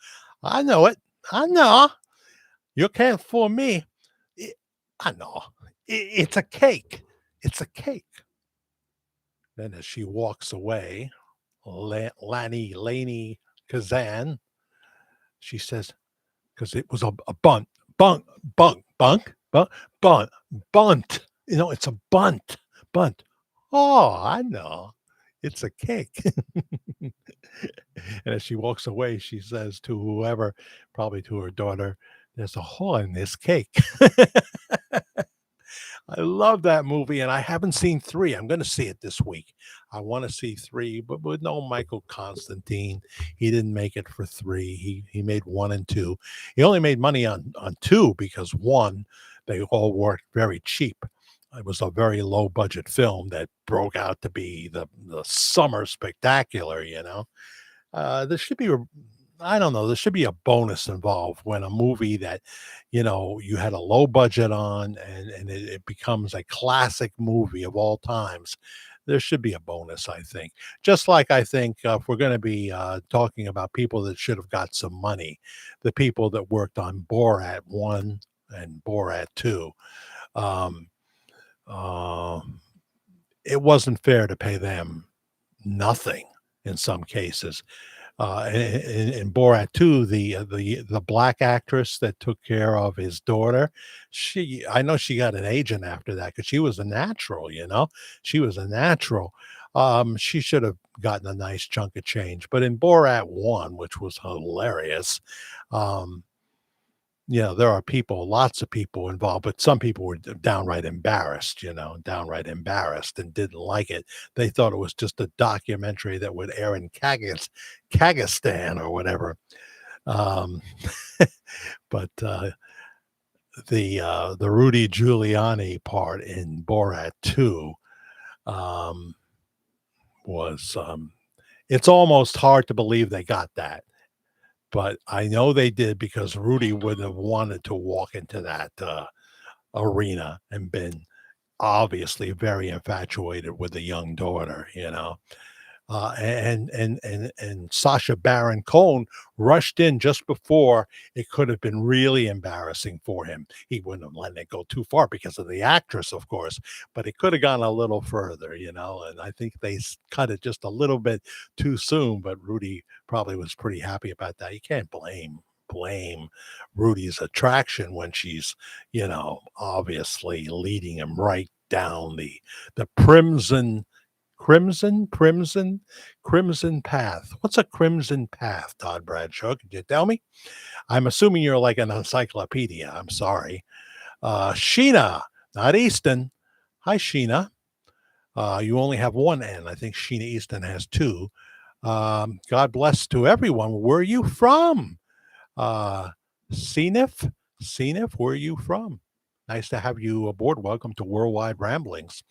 I know it. I know. You can't fool me. I know. It's a cake. It's a cake. Then as she walks away, Laney Kazan, she says, because it was a bunt, bunt. It's a bunt. Oh, I know. It's a cake. And as she walks away, she says to whoever, probably to her daughter, there's a hole in this cake. I love that movie, and I haven't seen 3. I'm gonna see it this week. I wanna see 3, but with no Michael Constantine. He didn't make it for 3. He made 1 and 2. He only made money on 2 because 1, they all worked very cheap. It was a very low budget film that broke out to be the summer spectacular, you know? There should be a I don't know, there should be a bonus involved when a movie that, you had a low budget on and it becomes a classic movie of all times. There should be a bonus, I think. Just like I think if we're going to be talking about people that should have got some money, the people that worked on Borat 1 and Borat 2, um, uh, it wasn't fair to pay them nothing in some cases. In Borat 2, the black actress that took care of his daughter, I know she got an agent after that because she was a natural, you know? She was a natural. She should have gotten a nice chunk of change, but in Borat 1, which was hilarious, um, there are people, lots of people involved, but some people were downright embarrassed, downright embarrassed and didn't like it. They thought it was just a documentary that would air in Kazakhstan or whatever. Um, but the Rudy Giuliani part in Borat 2 um, was it's almost hard to believe they got that. But I know they did because Rudy would have wanted to walk into that arena and been obviously very infatuated with the young daughter, and Sasha Baron Cohen rushed in just before it could have been really embarrassing for him. He wouldn't have let it go too far because of the actress, of course, but it could have gone a little further, and I think they cut it just a little bit too soon. But Rudy probably was pretty happy about that. You can't blame Rudy's attraction when she's, obviously leading him right down the crimson crimson path. What's a crimson path, Todd Bradshaw? Could you tell me? I'm assuming you're like an encyclopedia. I'm sorry. Sheena, not Easton. Hi, Sheena. You only have one N. I think Sheena Easton has two. God bless to everyone. Where are you from? Uh, Cenif? Cenif, where are you from? Nice to have you aboard. Welcome to Worldwide Ramblings.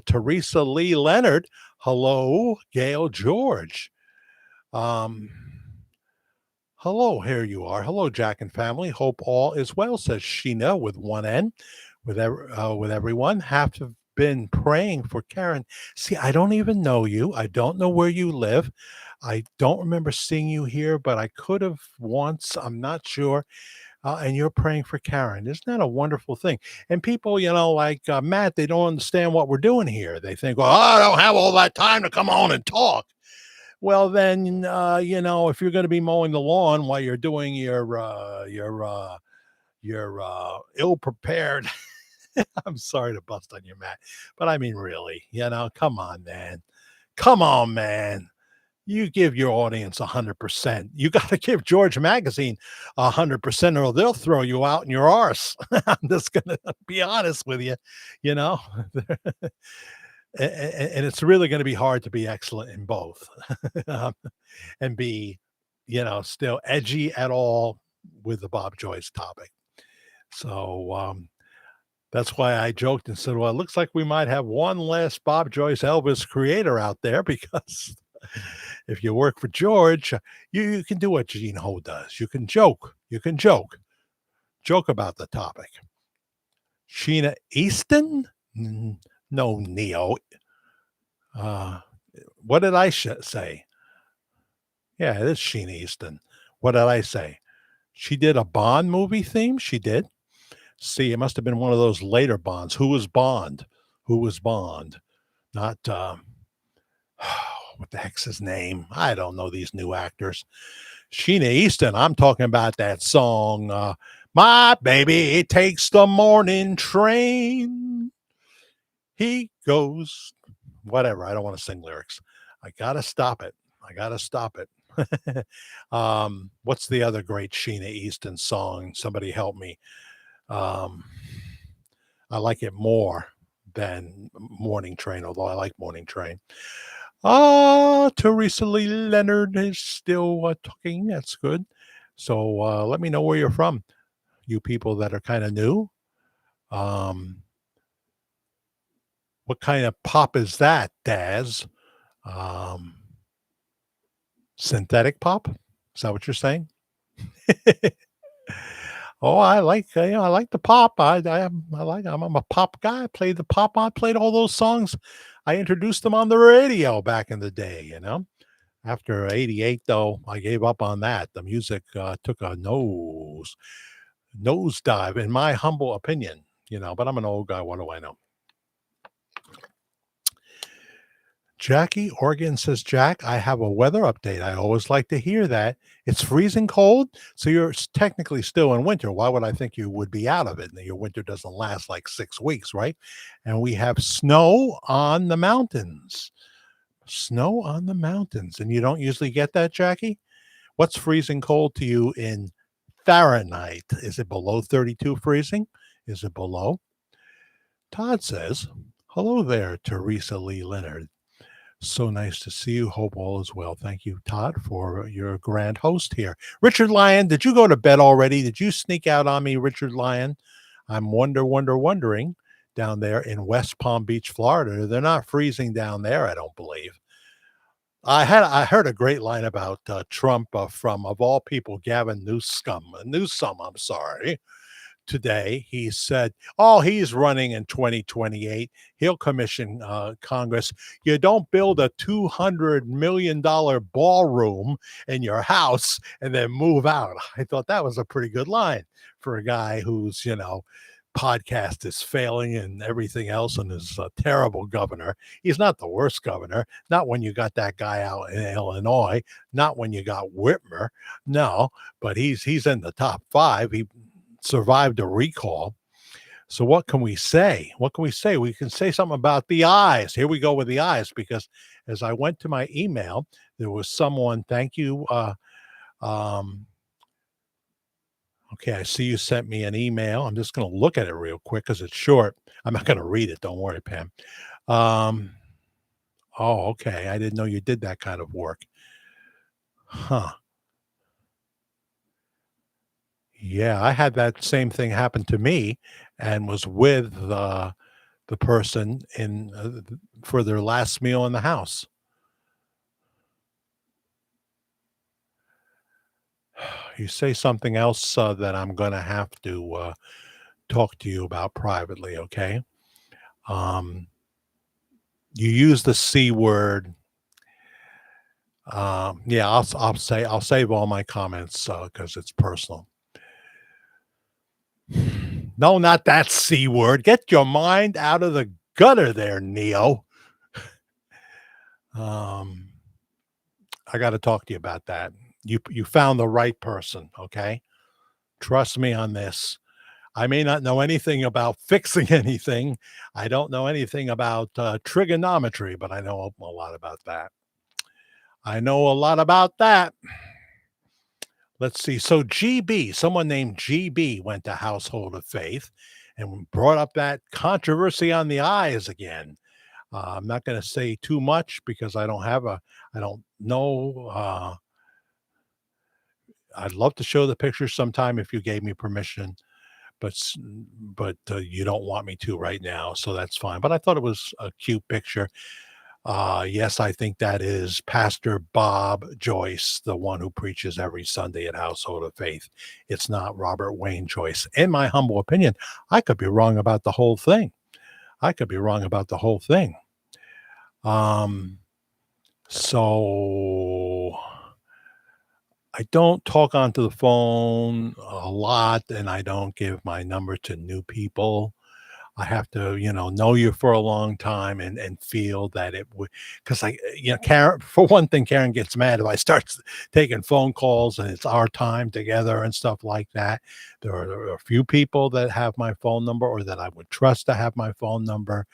Teresa Lee Leonard. Hello, Gail George. Um, Hello, here you are. Hello, Jack and family. Hope all is well, says Sheena with one N, with everyone. Have to been praying for Karen. See, I don't even know you. I don't know where you live. I don't remember seeing you here, but I could have once. I'm not sure. And you're praying for Karen. Isn't that a wonderful thing? And people, like Matt, they don't understand what we're doing here. They think, well, I don't have all that time to come on and talk. Well, then, if you're going to be mowing the lawn while you're doing your ill prepared, I'm sorry to bust on you, Matt, but I mean, really, come on, man. Come on, man. You give your audience 100%. You got to give George Magazine 100%, or they'll throw you out in your arse. I'm just going to be honest with you, you know, and it's really going to be hard to be excellent in both um, and be, still edgy at all with the Bob Joyce topic. So that's why I joked and said, well, it looks like we might have one less Bob Joyce Elvis creator out there because if you work for George, you can do what Gene Ho does. You can joke. Joke about the topic. Sheena Easton? No, Neo. Uh, what did I say? Yeah, it is Sheena Easton. What did I say? She did a Bond movie theme? She did. See, it must have been one of those later Bonds. Who was Bond? Who was Bond? Not, what the heck's his name? I don't know these new actors. Sheena Easton, I'm talking about that song, My Baby Takes the Morning Train. He goes, whatever. I don't want to sing lyrics. I got to stop it. What's the other great Sheena Easton song? Somebody help me. Um, I like it more than Morning Train, although I like Morning Train. Teresa Lee Leonard is still talking. That's good. So let me know where you're from, you people that are kind of new. Um, what kind of pop is that, Daz? Um, synthetic pop? Is that what you're saying? Oh, I like I like the pop. I'm a pop guy. I played the pop. I played all those songs. I introduced them on the radio back in the day. After '88, though, I gave up on that. The music took a nosedive, in my humble opinion. But I'm an old guy. What do I know? Jackie Oregon says, Jack, I have a weather update. I always like to hear that. It's freezing cold. So you're technically still in winter. Why would I think you would be out of it? And your winter doesn't last like 6 weeks, right? And we have snow on the mountains. Snow on the mountains. And you don't usually get that, Jackie? What's freezing cold to you in Fahrenheit? Is it below 32 freezing? Is it below? Todd says, hello there, Teresa Lee Leonard. So nice to see you. Hope all is well. Thank you, Todd, for your grand host here. Richard Lyon, did you go to bed already? Did you sneak out on me, Richard Lyon? I'm wondering down there in West Palm Beach, Florida. They're not freezing down there, I don't believe. I heard a great line about Trump from, of all people, Gavin Newsom, I'm sorry. Today, he said, oh, he's running in 2028. He'll commission Congress. You don't build a $200 million ballroom in your house and then move out. I thought that was a pretty good line for a guy whose, podcast is failing and everything else and is a terrible governor. He's not the worst governor. Not when you got that guy out in Illinois. Not when you got Whitmer. No, but he's in the top five. He survived a recall. So what can we say? What can we say? We can say something about the eyes. Here we go with the eyes, because as I went to my email, there was someone, thank you. Okay, I see you sent me an email. I'm just going to look at it real quick because it's short. I'm not going to read it. Don't worry, Pam. Um, oh, okay. I didn't know you did that kind of work. Huh. Yeah, I had that same thing happen to me and was with the person in for their last meal in the house. You say something else that I'm going to have to talk to you about privately, okay? Um, you use the C word. Yeah, I'll save all my comments because it's personal. No, not that C word. Get your mind out of the gutter there, Neo. Um, I got to talk to you about that. You found the right person, okay? Trust me on this. I may not know anything about fixing anything. I don't know anything about trigonometry, but I know a lot about that. I know a lot about that. Let's see. So GB, someone named GB went to Household of Faith and brought up that controversy on the eyes again. I'm not going to say too much because I don't know. I'd love to show the picture sometime if you gave me permission, but you don't want me to right now, so that's fine. But I thought it was a cute picture. Yes, I think that is Pastor Bob Joyce, the one who preaches every Sunday at Household of Faith. It's not Robert Wayne Joyce. In my humble opinion, I could be wrong about the whole thing. I could be wrong about the whole thing. So I don't talk onto the phone a lot, and I don't give my number to new people. I have to, know you for a long time and feel that it would, because Karen, for one thing, Karen gets mad if I start taking phone calls and it's our time together and stuff like that. There are a few people that have my phone number or that I would trust to have my phone number.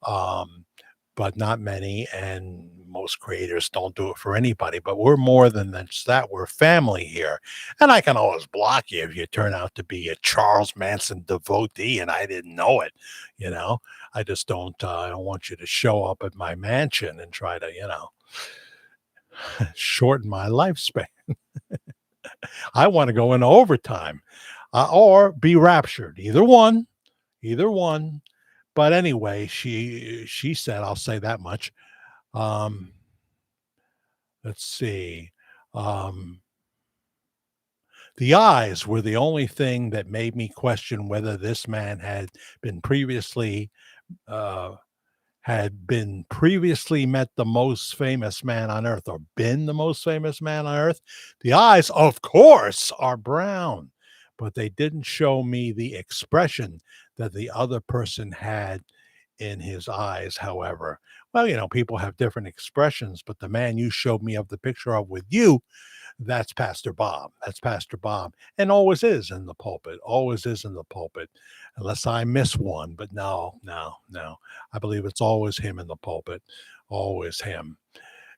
But not many. And most creators don't do it for anybody, but we're more than just that. We're family here. And I can always block you if you turn out to be a Charles Manson devotee and I didn't know it, you know. I just I don't want you to show up at my mansion and try to, shorten my lifespan. I want to go into overtime, or be raptured. Either one. But anyway, she said, I'll say that much. Um, let's see. Um, the eyes were the only thing that made me question whether this man been previously uh, met the most famous man on earth, or been the most famous man on earth. The eyes, of course, are brown, but they didn't show me the expression that the other person had in his eyes, however. Well, people have different expressions, but the man you showed me of the picture of with you, that's Pastor Bob. That's Pastor Bob. And always is in the pulpit. Always is in the pulpit. Unless I miss one. But no, no, no. I believe it's always him in the pulpit. Always him.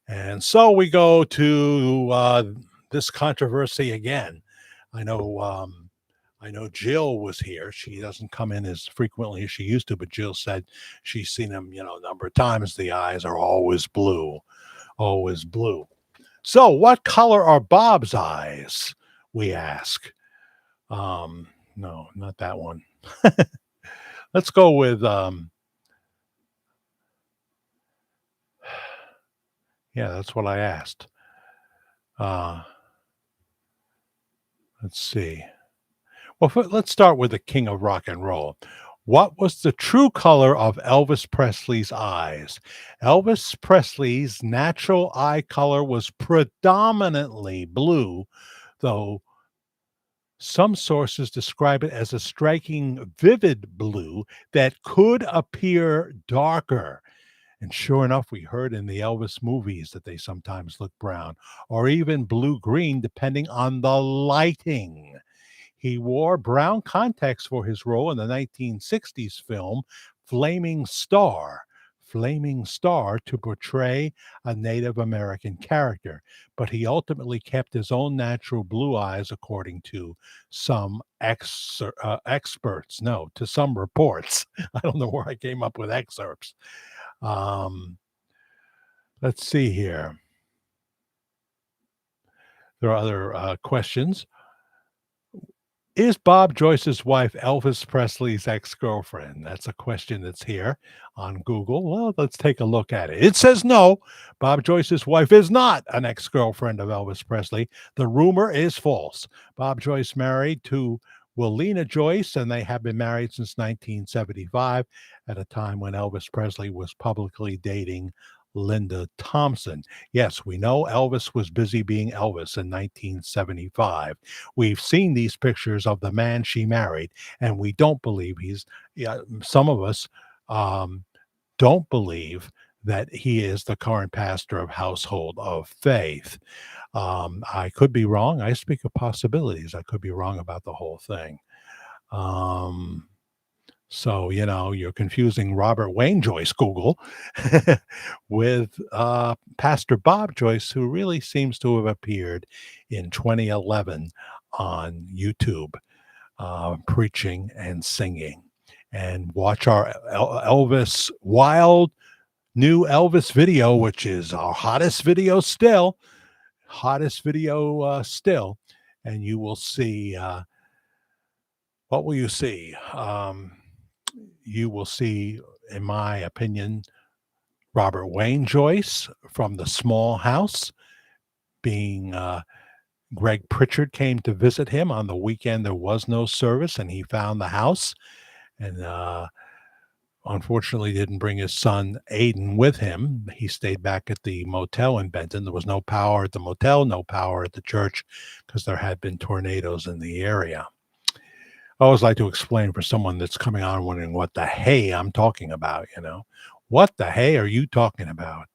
And so we go to this controversy again. I know Jill was here. She doesn't come in as frequently as she used to, but Jill said she's seen him, a number of times. The eyes are always blue. Always blue. So, what color are Bob's eyes? We ask. No, not that one. Let's go with yeah, that's what I asked. Uh let's see. Well, let's start with the king of rock and roll. What was the true color of Elvis Presley's eyes? Elvis Presley's natural eye color was predominantly blue, though some sources describe it as a striking, vivid blue that could appear darker. And sure enough, we heard in the Elvis movies that they sometimes look brown or even blue green, depending on the lighting. He wore brown contacts for his role in the 1960s film Flaming Star. Flaming Star to portray a Native American character, but he ultimately kept his own natural blue eyes, according to some experts. No, to some reports. I don't know where I came up with excerpts. Um, let's see here. There are other questions. Is Bob Joyce's wife Elvis Presley's ex-girlfriend? That's a question that's here on Google. Well, let's take a look at it. It says no. Bob Joyce's wife is not an ex-girlfriend of Elvis Presley. The rumor is false. Bob Joyce married to Willena Joyce, and they have been married since 1975, at a time when Elvis Presley was publicly dating Linda Thompson. Yes, we know Elvis was busy being Elvis in 1975. We've seen these pictures of the man she married, and we don't believe some of us um, don't believe that he is the current pastor of Household of Faith. I could be wrong. I speak of possibilities. I could be wrong about the whole thing. So, you're confusing Robert Wayne Joyce, Google, with Pastor Bob Joyce, who really seems to have appeared in 2011 on YouTube, preaching and singing. And watch our Elvis Wild new Elvis video, which is our hottest video still, and you will see. What will you see? You will see, in my opinion, Robert Wayne Joyce from The Small House being Greg Pritchard came to visit him on the weekend. There was no service, and he found the house, and unfortunately didn't bring his son Aiden with him. He stayed back at the motel in Benton. There was no power at the motel, no power at the church, because there had been tornadoes in the area. I always like to explain for someone that's coming on wondering what the hey I'm talking about, What the hey are you talking about?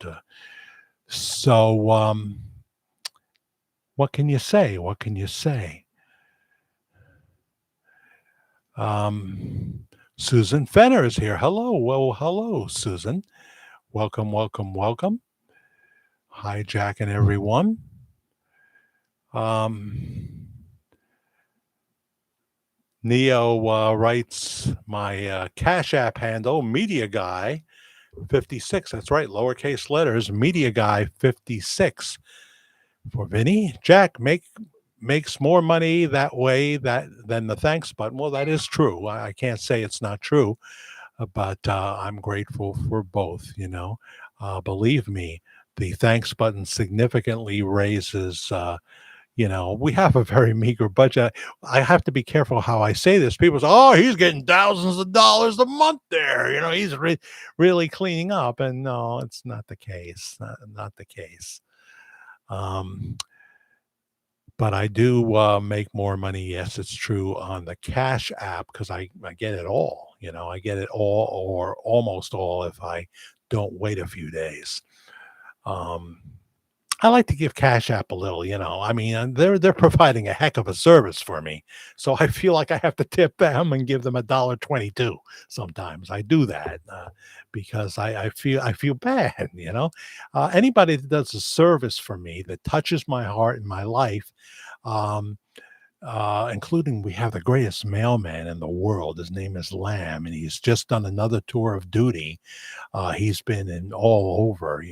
So, what can you say? What can you say? Susan Fenner is here. Hello. Well, hello, Susan. Welcome, welcome, welcome. hijacking everyone. Um, Neo writes my Cash App handle, Media Guy 56. That's right, lowercase letters, Media Guy 56. For Vinny, Jack makes more money that way that than the thanks button. Well, that is true. I can't say it's not true, but I'm grateful for both. Believe me, the thanks button significantly raises. We have a very meager budget. I have to be careful how I say this. People say, "Oh, he's getting thousands of dollars a month there. He's really cleaning up." And no, it's not the case. Not the case. Um, but I do make more money. Yes, it's true on the Cash App because I get it all. I get it all or almost all if I don't wait a few days. Um, I like to give Cash App a little. I mean, they're providing a heck of a service for me, so I feel like I have to tip them and give them $1.22. Sometimes I do that because I feel bad. Anybody that does a service for me that touches my heart and my life, um, including we have the greatest mailman in the world. His name is Lamb, and he's just done another tour of duty. He's been in all over.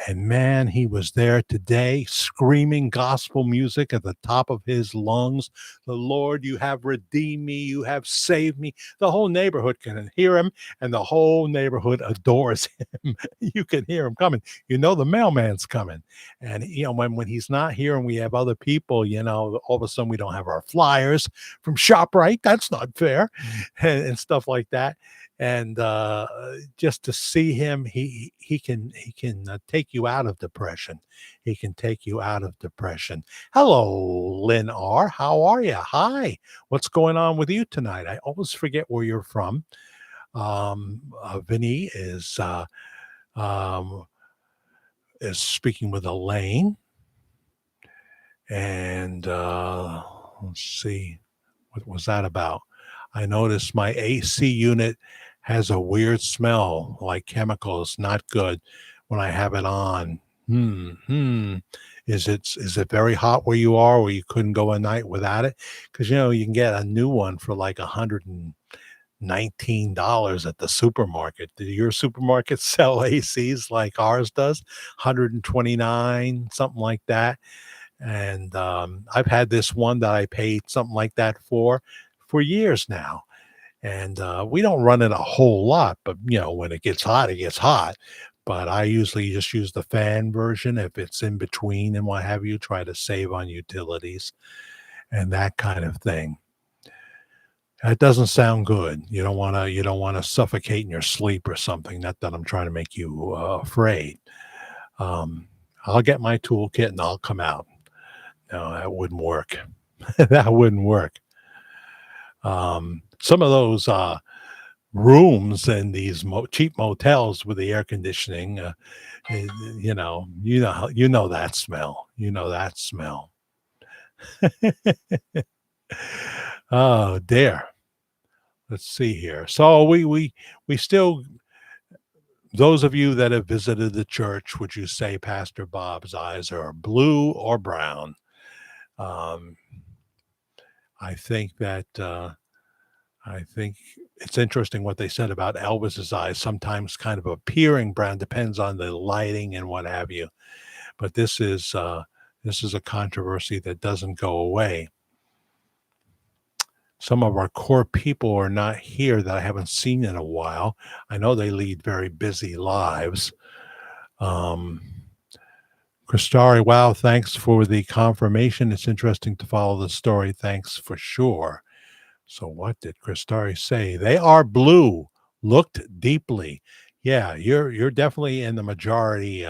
And man, he was there today screaming gospel music at the top of his lungs. The Lord, you have redeemed me, you have saved me. The whole neighborhood can hear him, and the whole neighborhood adores him. You can hear him coming. The mailman's coming. And when he's not here and we have other people, all of a sudden we don't have our flyers from ShopRite. That's not fair, and stuff like that. And just to see him, he can take you out of depression. He can take you out of depression. Hello, Lynn R. How are you? Hi. What's going on with you tonight? I always forget where you're from. Vinny um, is speaking with Elaine, and let's see, what was that about? I noticed my AC unit has a weird smell, like chemicals, not good when I have it on. Hmm. Is it very hot where you are, where you couldn't go a night without it? Because you can get a new one for like $119 at the supermarket. Do your supermarket sell ACs like ours does? 129, something like that. And I've had this one that I paid something like that for years now. And we don't run it a whole lot, but when it gets hot, it gets hot. But I usually just use the fan version if it's in between and what have you, try to save on utilities and that kind of thing. That doesn't sound good. You don't want to suffocate in your sleep or something. Not that I'm trying to make you afraid. Um, I'll get my toolkit and I'll come out. No, that wouldn't work. That wouldn't work. Some of those rooms in these cheap motels with the air conditioning, eh, you know that smell. You know that smell. Oh, dear. Let's see here. So we still, those of you that have visited the church, would you say Pastor Bob's eyes are blue or brown? Um, I think that I think it's interesting what they said about Elvis's eyes, sometimes kind of appearing brown, depends on the lighting and what have you. But this is a controversy that doesn't go away. Some of our core people are not here that I haven't seen in a while. I know they lead very busy lives. Um, Christari, wow, thanks for the confirmation. It's interesting to follow the story. Thanks for sure. So what did Christari say? They are blue. Looked deeply. Yeah, you're definitely in the majority.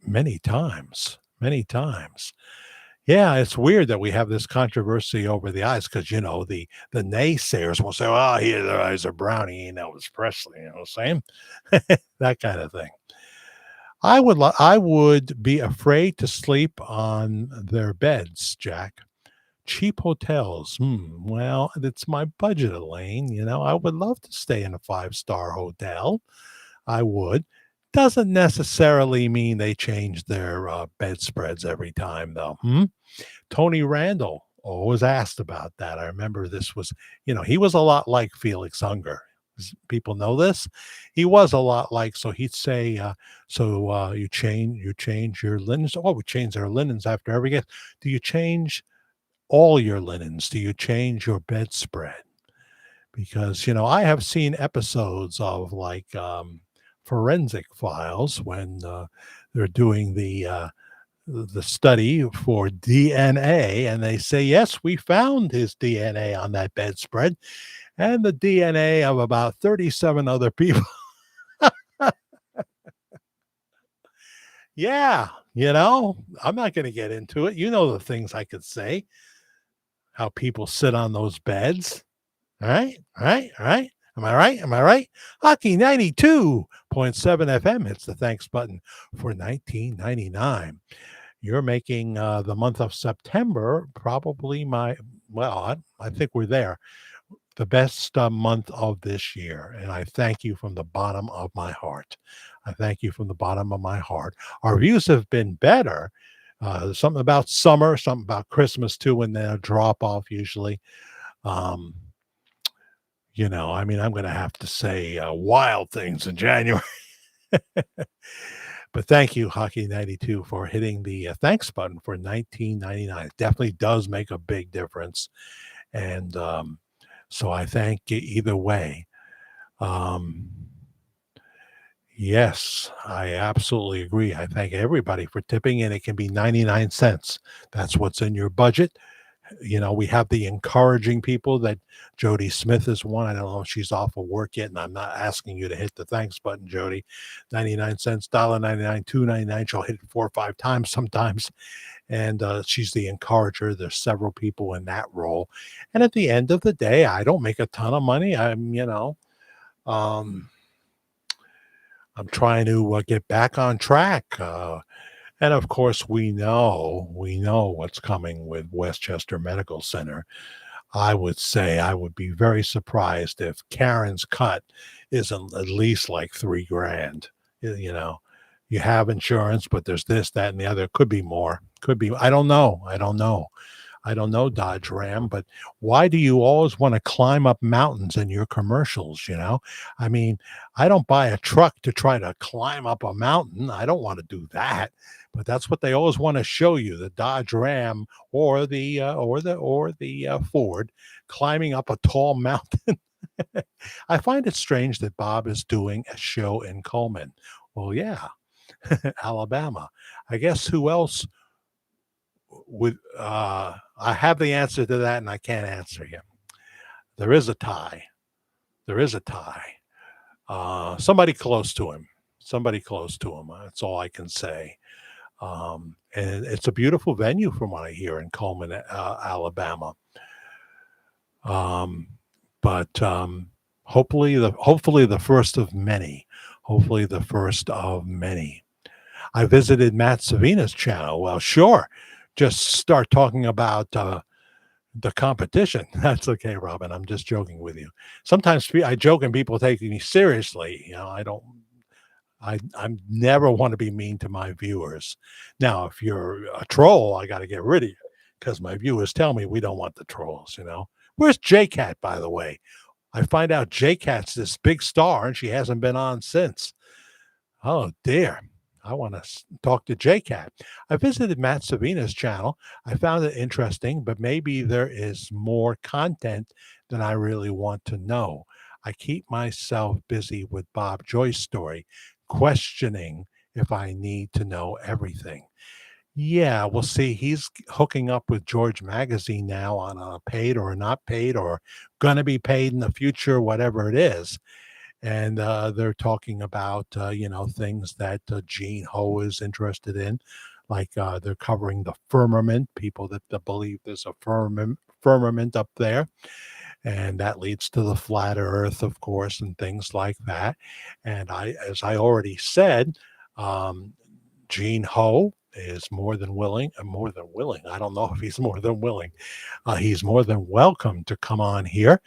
Many times, many times. Yeah, it's weird that we have this controversy over the eyes because the naysayers will say, "Oh, their eyes are brown. He ain't Elvis Presley." You know what I'm saying? That kind of thing. I would be afraid to sleep on their beds, Jack. Cheap hotels. Well, it's my budget, Elaine. I would love to stay in a five-star hotel. I would. Doesn't necessarily mean they change their bedspreads every time, though. Tony Randall always asked about that. I remember this was, he was a lot like Felix Unger. People know this. He was a lot like, so he'd say, you change your linens. Oh, we change our linens after every guest. Do you change all your linens? Do you change your bedspread? Because I have seen episodes of like forensic files when they're doing the study for DNA, and they say, yes, we found his DNA on that bedspread and the DNA of about 37 other people. Yeah, I'm not going to get into it. You know the things I could say, how people sit on those beds. All right, all right, all right. Am I right? Am I right? Hockey 92.7 FM hits the thanks button for 1999. You're making the month of September probably I think we're there, the best month of this year. And I thank you from the bottom of my heart. I thank you from the bottom of my heart. Our views have been better. Something about summer, something about Christmas too, and then a drop off usually. Um, I'm going to have to say wild things in January. But thank you, Hockey 92, for hitting the thanks button for 1999. It definitely does make a big difference. And so I thank you either way. Um, yes, I absolutely agree. I thank everybody for tipping, and it can be 99 cents. That's what's in your budget. We have the encouraging people that Jody Smith is one. I don't know if she's off of work yet, and I'm not asking you to hit the thanks button, Jody. 99 cents, $1.99, $2.99. She'll hit it 4 or 5 times sometimes. And she's the encourager. There's several people in that role. And at the end of the day, I don't make a ton of money. Um, I'm trying to get back on track. And of course, we know what's coming with Westchester Medical Center. I would say I would be very surprised if Karen's cut isn't at least like 3 grand. You have insurance, but there's this, that, and the other. Could be more. Could be. I don't know. I don't know, Dodge Ram, but why do you always want to climb up mountains in your commercials? I mean, I don't buy a truck to try to climb up a mountain. I don't want to do that. But that's what they always want to show you: the Dodge Ram or the Ford climbing up a tall mountain. I find it strange that Bob is doing a show in Coleman. Well, yeah, Alabama. I guess who else would I have the answer to that, and I can't answer you. There is a tie. There is a tie. Somebody close to him. Somebody close to him. That's all I can say. And it's a beautiful venue from what I hear in Coleman, Alabama. Um, but hopefully the first of many. Hopefully the first of many. I visited Matt Savina's channel. Well, sure. Just start talking about the competition. That's okay, Robin. I'm just joking with you. Sometimes I joke and people take me seriously. I don't. I never want to be mean to my viewers. Now, if you're a troll, I got to get rid of you because my viewers tell me we don't want the trolls. Where's J-Cat, by the way? I find out J-Cat's this big star and she hasn't been on since. Oh dear. I want to talk to JCat. I visited Matt Savina's channel. I found it interesting, but maybe there is more content than I really want to know. I keep myself busy with Bob Joyce' story, questioning if I need to know everything. Yeah, we'll see. He's hooking up with George Magazine now on a paid or not paid or going to be paid in the future, whatever it is. And they're talking about things that Gene Ho is interested in, like they're covering the firmament. People that believe there's a firmament up there, and that leads to the flat Earth, of course, and things like that. And as I already said, um, Gene Ho is more than willing, more than willing. I don't know if he's more than willing. He's more than welcome to come on here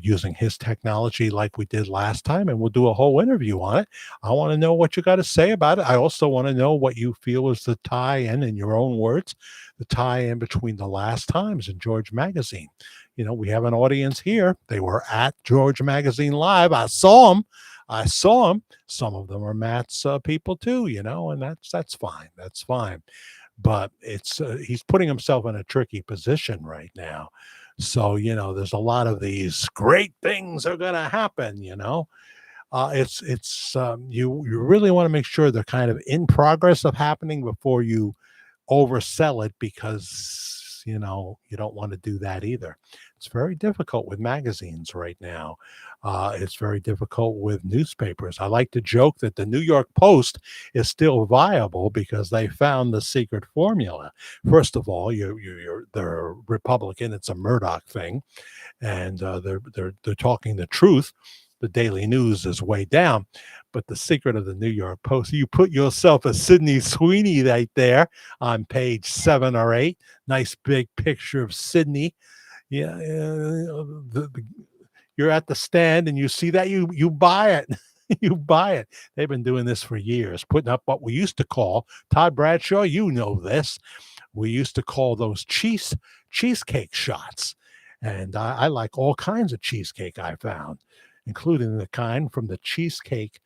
using his technology like we did last time, and we'll do a whole interview on it. I want to know what you got to say about it. I also want to know what you feel is the tie in your own words, the tie in between the last times in George Magazine. You know, we have an audience here. They were at George Magazine Live. I saw them. I saw them. Some of them are Matt's people too, you know, and that's fine. That's fine. But it's he's putting himself in a tricky position right now. So you know, there's a lot of these great things are going to happen. You know, you really want to make sure they're kind of in progress of happening before you oversell it, because you know you don't want to do that either. It's very difficult with magazines right now. It's very difficult with newspapers. I like to joke that the New York Post is still viable because they found the secret formula. First of all, they're Republican. It's a Murdoch thing, and they're talking the truth. The Daily News is way down, but the secret of the New York Post, you put yourself a Sydney Sweeney right there on page 7 or 8. Nice big picture of Sydney. Yeah, you're at the stand and you see that, you buy it. You buy it. They've been doing this for years, putting up what we used to call, Todd Bradshaw, you know this, we used to call those cheesecake shots. And I like all kinds of cheesecake I found, including the kind from the Cheesecake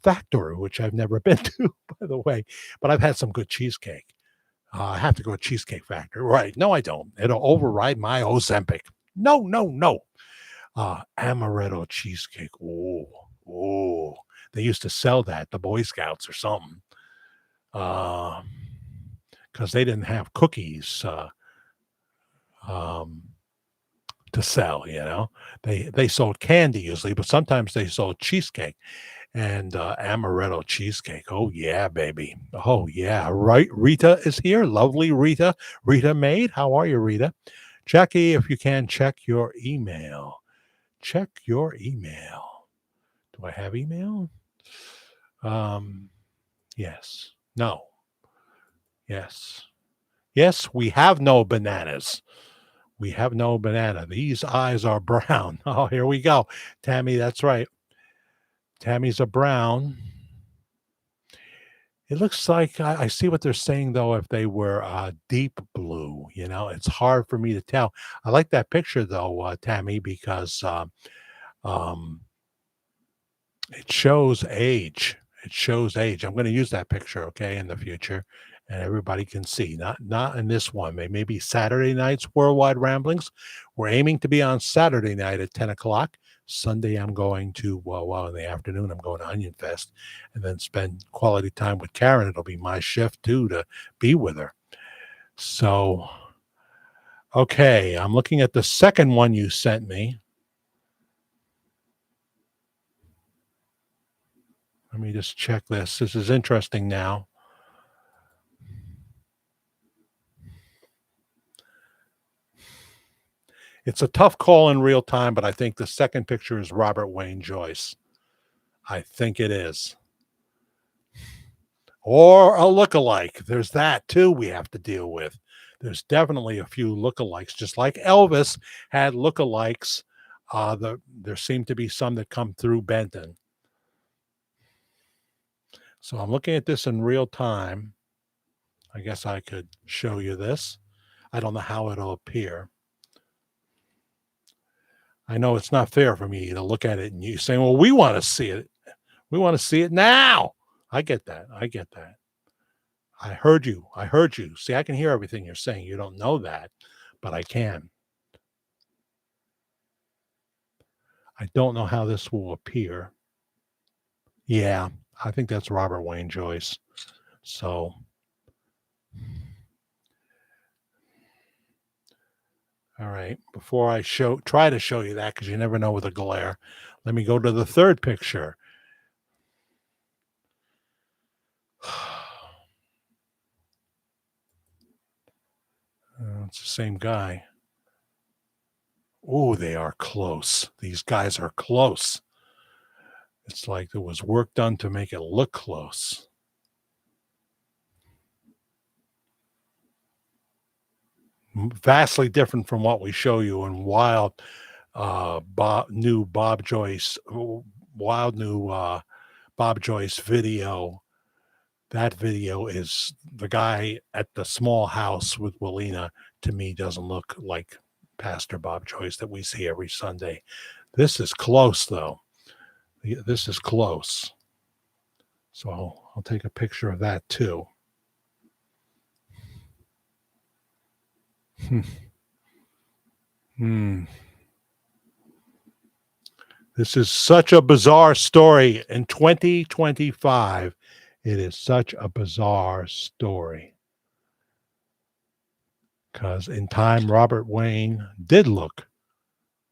Factory, which I've never been to, by the way, but I've had some good cheesecake. I have to go to Cheesecake Factory. Right. No, I don't. It'll override my Ozempic. No, no, no. Amaretto cheesecake. Oh, oh. They used to sell that at the Boy Scouts or something. Because they didn't have cookies um, to sell, you know. They sold candy usually, but sometimes they sold cheesecake. And amaretto cheesecake. Oh yeah, baby. Oh yeah. Right. Rita is here. Lovely Rita. Rita Maid. How are you, Rita? Jackie, if you can, check your email. Check your email. Do I have email? Um, yes. No. Yes. Yes, we have no bananas. We have no banana. These eyes are brown. Oh, here we go. Tammy, that's right. Tammy's a brown. It looks like I see what they're saying, though, if they were deep blue, you know, it's hard for me to tell. I like that picture, though, Tammy, because um, it shows age. It shows age. I'm going to use that picture, okay, in the future, and everybody can see. Not in this one. Maybe Saturday night's Worldwide Ramblings. We're aiming to be on Saturday night at 10 o'clock. Sunday, I'm going to in the afternoon, I'm going to Onion Fest, and then spend quality time with Karen. It'll be my shift too to be with her. So, okay, I'm looking at the second one you sent me. Let me just check this. This is interesting now. It's a tough call in real time, but I think the second picture is Robert Wayne Joyce. I think it is. Or a lookalike. There's that too we have to deal with. There's definitely a few lookalikes, just like Elvis had lookalikes. There seem to be some that come through Benton. So I'm looking at this in real time. I guess I could show you this. I don't know how it'll appear. I know it's not fair for me to look at it and you saying, well, we want to see it. We want to see it now. I get that. I get that. I heard you. I heard you. See, I can hear everything you're saying. You don't know that, but I can. I don't know how this will appear. Yeah, I think that's Robert Wayne Joyce. So, all right. Before I try to show you that, because you never know with a glare, let me go to the third picture. It's the same guy. Oh, they are close. These guys are close. It's like there was work done to make it look close. vastly different from what we show you in wild new Bob Joyce, wild new Bob Joyce video. That video is the guy at the small house with Willina. To me, doesn't look like Pastor Bob Joyce that we see every Sunday. This is close, though. This is close. So I'll take a picture of that too. Hmm. This is such a bizarre story in 2025. It is such a bizarre story. Because in time, Robert Wayne did look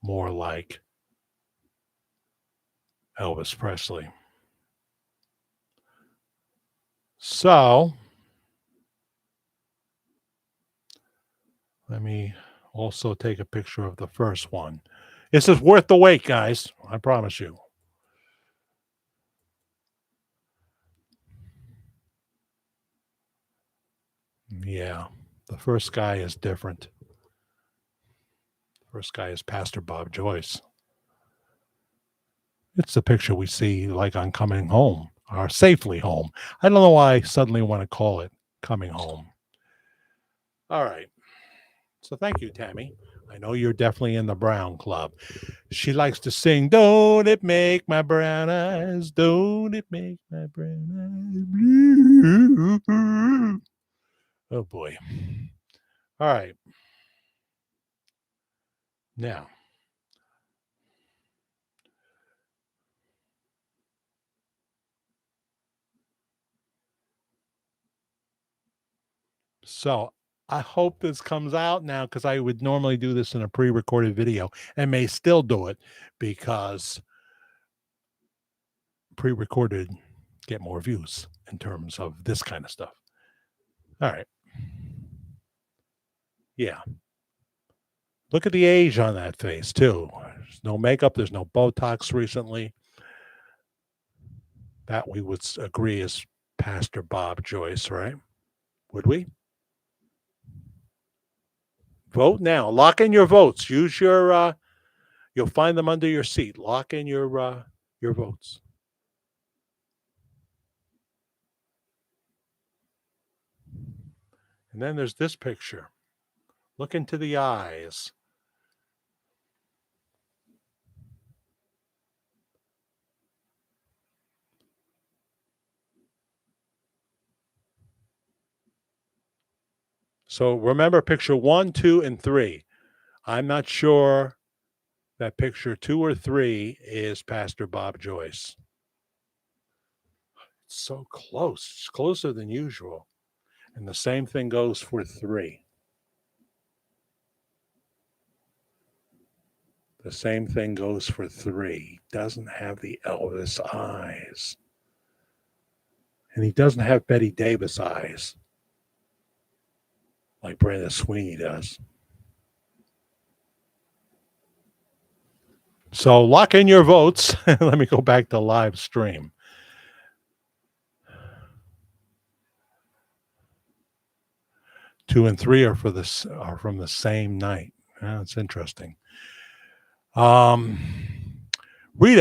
more like Elvis Presley. So let me also take a picture of the first one. This is worth the wait, guys. I promise you. Yeah, the first guy is different. First guy is Pastor Bob Joyce. It's the picture we see like on Coming Home or Safely Home. I don't know why I suddenly want to call it Coming Home. All right. So thank you, Tammy. I know you're definitely in the Brown Club. She likes to sing, "Don't it make my brown eyes, don't it make my brown eyes blue." Oh boy. All right. Now, so I hope this comes out now because I would normally do this in a pre-recorded video and may still do it because pre-recorded get more views in terms of this kind of stuff. All right. Yeah. Look at the age on that face, too. There's no makeup, there's no Botox recently. That we would agree is Pastor Bob Joyce, right? Would we? Vote now. Lock in your votes. Use your you'll find them under your seat. Lock in your votes. And then there's this picture. Look into the eyes. So remember picture 1, 2, and 3. I'm not sure that picture 2 or 3 is Pastor Bob Joyce. It's so close. It's closer than usual. And the same thing goes for 3. The same thing goes for 3. Doesn't have the Elvis eyes. And he doesn't have Betty Davis eyes like Brandon Sweeney does. So lock in your votes. Let me go back to live stream. Two and three are from the same night. That's interesting. Rita,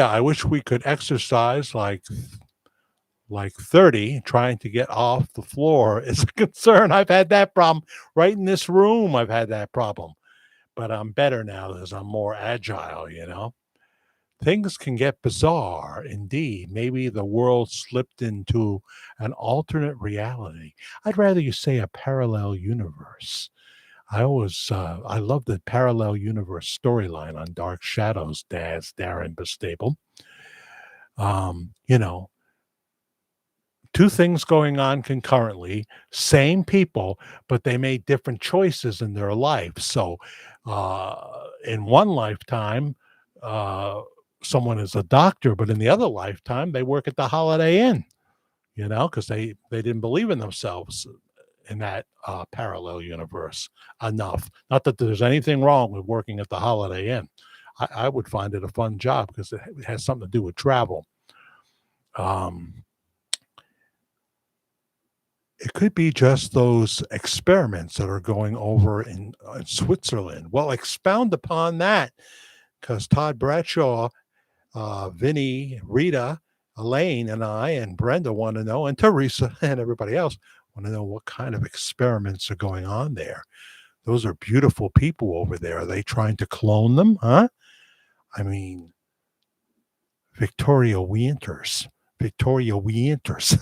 I wish we could exercise like 30. Trying to get off the floor is a concern. I've had that problem right in this room. I've had that problem, but I'm better now because I'm more agile, you know. Things can get bizarre indeed. Maybe the world slipped into an alternate reality. I'd rather you say a parallel universe. I love the parallel universe storyline on Dark Shadows, Dad's Darren Bestable. You know, two things going on concurrently, same people, but they made different choices in their life. So, in one lifetime, uh, someone is a doctor, but in the other lifetime, they work at the Holiday Inn. You know, because they didn't believe in themselves in that parallel universe enough. Not that there's anything wrong with working at the Holiday Inn. I would find it a fun job because it has something to do with travel. Um, It could be just those experiments that are going over in Switzerland. Well, expound upon that because Todd Bradshaw, Vinny, Rita, Elaine, and I, and Brenda want to know, and Teresa, and everybody else want to know what kind of experiments are going on there. Those are beautiful people over there. Are they trying to clone them? Huh? I mean, Victoria Winters. Victoria Winters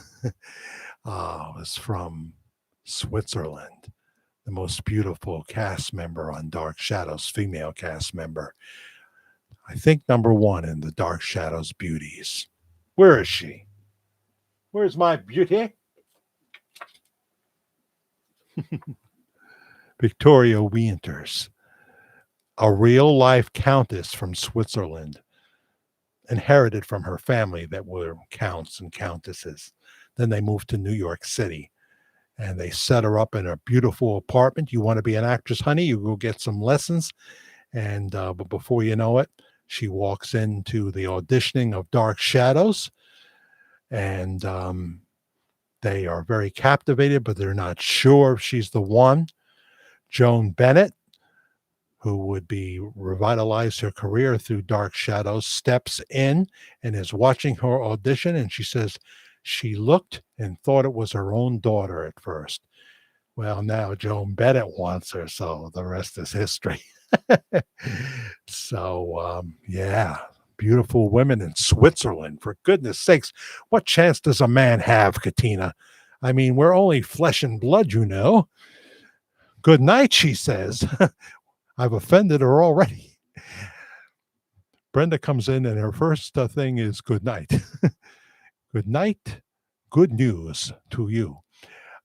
was from Switzerland, the most beautiful cast member on Dark Shadows, female cast member. I think number one in the Dark Shadows beauties. Where is she? Where's my beauty? Victoria Winters, a real life countess from Switzerland, inherited from her family that were counts and countesses. Then they moved to New York City and they set her up in a beautiful apartment. You want to be an actress, honey? You go get some lessons. And but before you know it, she walks into the auditioning of Dark Shadows, and they are very captivated, but they're not sure if she's the one. Joan Bennett, who would be revitalize her career through Dark Shadows, steps in and is watching her audition, and she says she looked and thought it was her own daughter at first. Well, now Joan Bennett wants her, so the rest is history. So, yeah, beautiful women in Switzerland. For goodness sakes, what chance does a man have, Katina? I mean, we're only flesh and blood, you know. Good night, she says. I've offended her already. Brenda comes in, and her first thing is good night. Good night. Good news to you.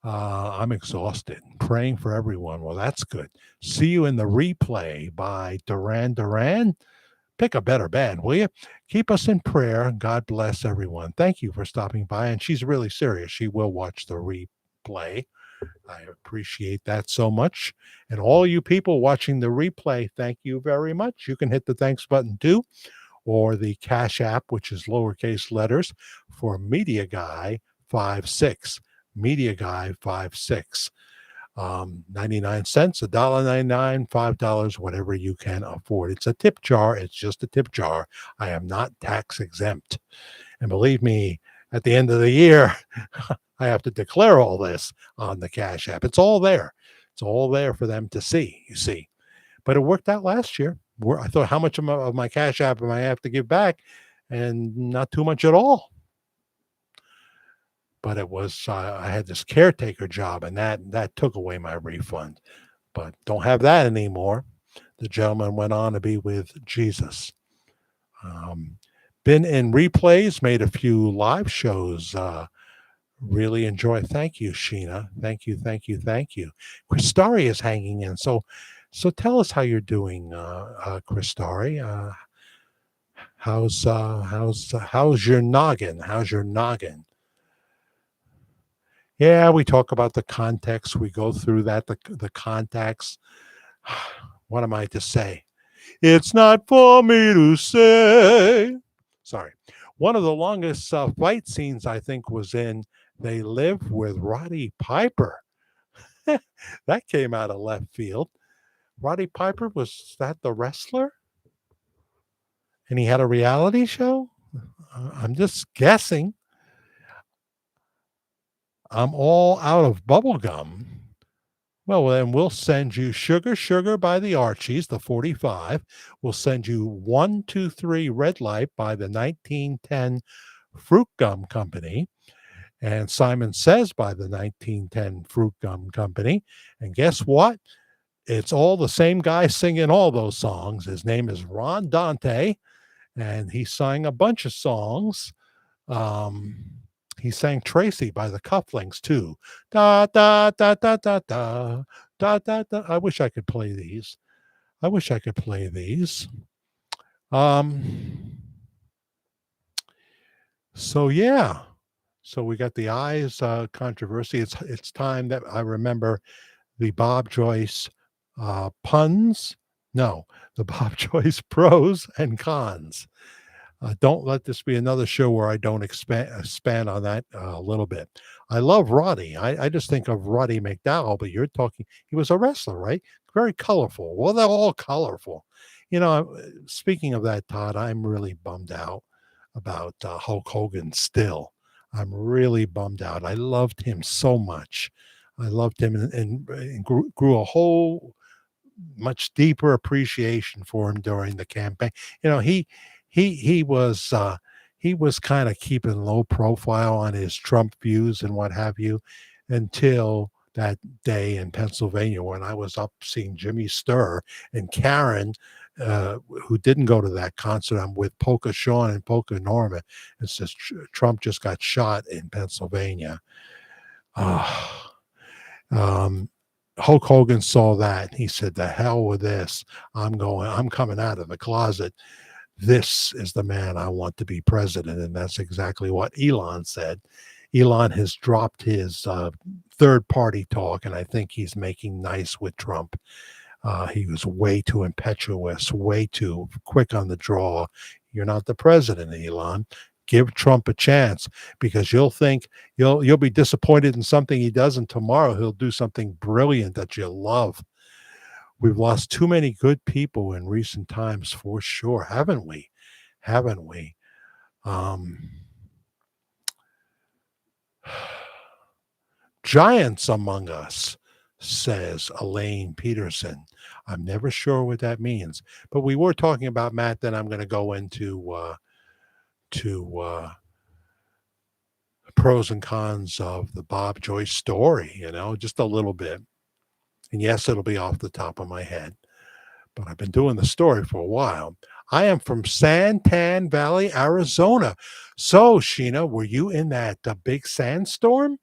I'm exhausted. Praying for everyone. Well, that's good. See you in the replay by Duran Duran. Pick a better band, will you? Keep us in prayer. God bless everyone. Thank you for stopping by. And she's really serious. She will watch the replay. I appreciate that so much. And all you people watching the replay, thank you very much. You can hit the thanks button too, or the Cash App, which is lowercase letters for Media Guy 56. Media Guy 56. 99 cents, $1.99, $5, whatever you can afford. It's a tip jar. It's just a tip jar. I am not tax exempt. And believe me, at the end of the year, I have to declare all this on the Cash App. It's all there. It's all there for them to see, you see. But it worked out last year. I thought, how much of my Cash App am I have to give back? And not too much at all. But it was I had this caretaker job, and that took away my refund. But don't have that anymore. The gentleman went on to be with Jesus. Um, been in replays, made a few live shows. Really enjoy. Thank you, Sheena. Thank you, thank you, thank you. Christari is hanging in. So tell us how you're doing, Christari. How's your noggin? How's your noggin? Yeah, we talk about the context. We go through that, the context. What am I to say? It's not for me to say. Sorry. One of the longest fight scenes, I think, was in They Live with Roddy Piper. That came out of left field. Roddy Piper, was that the wrestler? And he had a reality show? I'm just guessing. I'm all out of bubble gum. Well, then we'll send you Sugar Sugar by the Archies, the 45. We'll send you 123 Red Light by the 1910 Fruit Gum Company. And Simon Says by the 1910 Fruit Gum Company. And guess what? It's all the same guy singing all those songs. His name is Ron Dante, and he sang a bunch of songs. He sang Tracy by the Cufflinks too. Da da da da da da da da da. I wish I could play these. I wish I could play these. So yeah. So we got the eyes controversy. It's time that I remember the Bob Joyce puns. No, the Bob Joyce pros and cons. Don't let this be another show where I don't expand on that a little bit. I love Roddy. I just think of Roddy McDowell, but you're talking, he was a wrestler, right? Very colorful. Well, they're all colorful. Speaking of that, Todd, I'm really bummed out about Hulk Hogan still. I'm really bummed out. I loved him so much. I loved him and grew a whole much deeper appreciation for him during the campaign. You know, he was kind of keeping low profile on his Trump views and what have you until that day in Pennsylvania when I was up seeing Jimmy Stir and Karen, who didn't go to that concert. I'm with Polka Sean and Polka Norma. It says Trump just got shot in Pennsylvania. Ah. Um, Hulk Hogan saw that. He said, "The hell with this. I'm coming out of the closet. This is the man I want to be president." And that's exactly what Elon said. Elon has dropped his third party talk, and I think he's making nice with Trump. He was way too impetuous, way too quick on the draw. You're not the president, Elon. Give Trump a chance because you'll think you'll be disappointed in something he does, and tomorrow he'll do something brilliant that you'll love. We've lost too many good people in recent times, for sure, haven't we? Haven't we? Um, Giants among us, says Elaine Peterson. I'm never sure what that means, but we were talking about Matt. Then I'm going to go into to pros and cons of the Bob Joyce story. Just a little bit. And yes, it'll be off the top of my head, but I've been doing the story for a while. I am from Santan Valley, Arizona. So, Sheena, were you in that big sandstorm?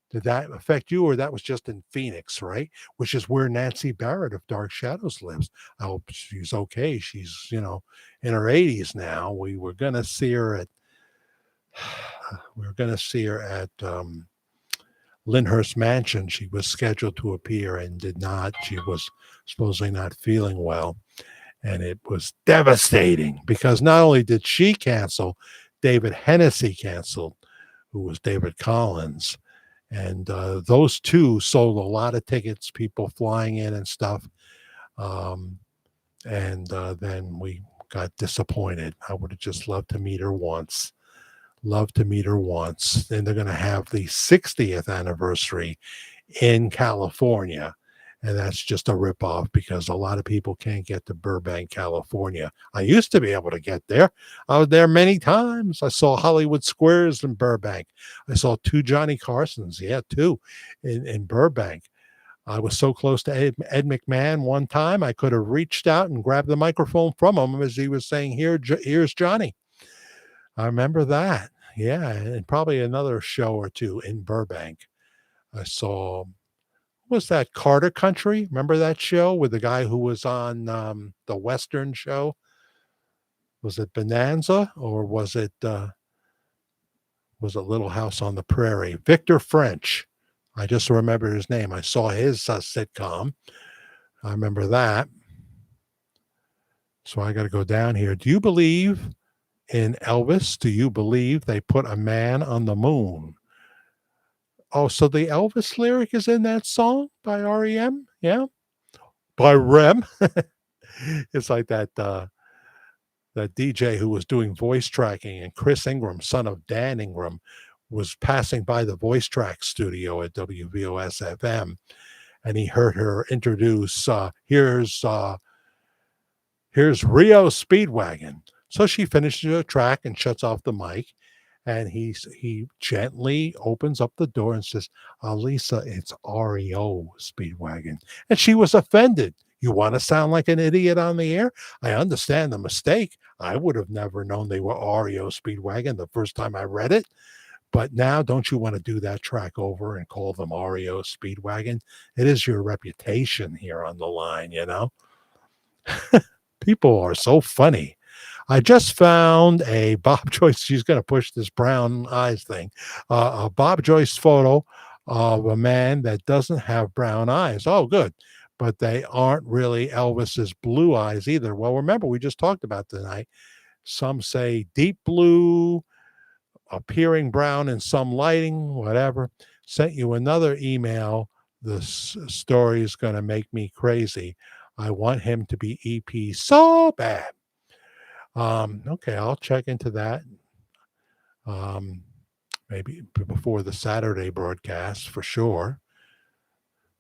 Did that affect you, or that was just in Phoenix, right? Which is where Nancy Barrett of Dark Shadows lives. I hope she's okay. She's, in her 80s now. We were going to see her at Lyndhurst Mansion. She was scheduled to appear and did not. She was supposedly not feeling well. And it was devastating because not only did she cancel, David Hennessy canceled, who was David Collins. And those two sold a lot of tickets, people flying in and stuff. And then we got disappointed. I would have just loved to meet her once. Love to meet her once. Then they're going to have the 60th anniversary in California. And that's just a ripoff because a lot of people can't get to Burbank, California. I used to be able to get there. I was there many times. I saw Hollywood Squares in Burbank. I saw two Johnny Carsons. Yeah, two in Burbank. I was so close to Ed McMahon one time, I could have reached out and grabbed the microphone from him as he was saying, here's Johnny. I remember that. Yeah, and probably another show or two in Burbank. I saw, was that Carter Country? Remember that show with the guy who was on the Western show? Was it Bonanza or was it Little House on the Prairie? Victor French. I just remember his name. I saw his sitcom. I remember that. So I got to go down here. Do you believe in Elvis? Do you believe they put a man on the moon? Oh, so the Elvis lyric is in that song by REM? Yeah. By Rem. It's like that DJ who was doing voice tracking, and Chris Ingram, son of Dan Ingram, was passing by the voice track studio at WVOS FM, and he heard her introduce, here's Rio Speedwagon. So she finishes her track and shuts off the mic, and he gently opens up the door and says, Lisa, it's REO Speedwagon. And she was offended. You want to sound like an idiot on the air? I understand the mistake. I would have never known they were REO Speedwagon the first time I read it. But now, don't you want to do that track over and call them REO Speedwagon? It is your reputation here on the line, People are so funny. I just found a Bob Joyce. She's going to push this brown eyes thing. A Bob Joyce photo of a man that doesn't have brown eyes. Oh, good. But they aren't really Elvis's blue eyes either. Well, remember, we just talked about tonight. Some say deep blue, appearing brown in some lighting, whatever. Sent you another email. This story is going to make me crazy. I want him to be EP so bad. Okay, I'll check into that. Um, maybe before the Saturday broadcast for sure.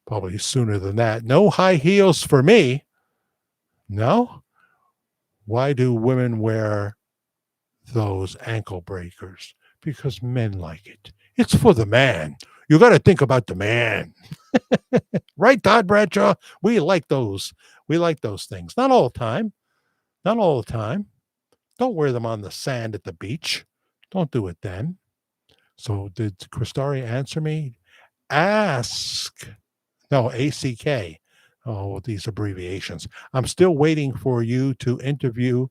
Probably sooner than that. No high heels for me. No? Why do women wear those ankle breakers? Because men like it. It's for the man. You got to think about the man. Right, Todd Bradshaw? We like those. We like those things. Not all the time. Not all the time. Don't wear them on the sand at the beach. Don't do it then. So did Christari answer me? Ask. No, ACK. Oh, these abbreviations. I'm still waiting for you to interview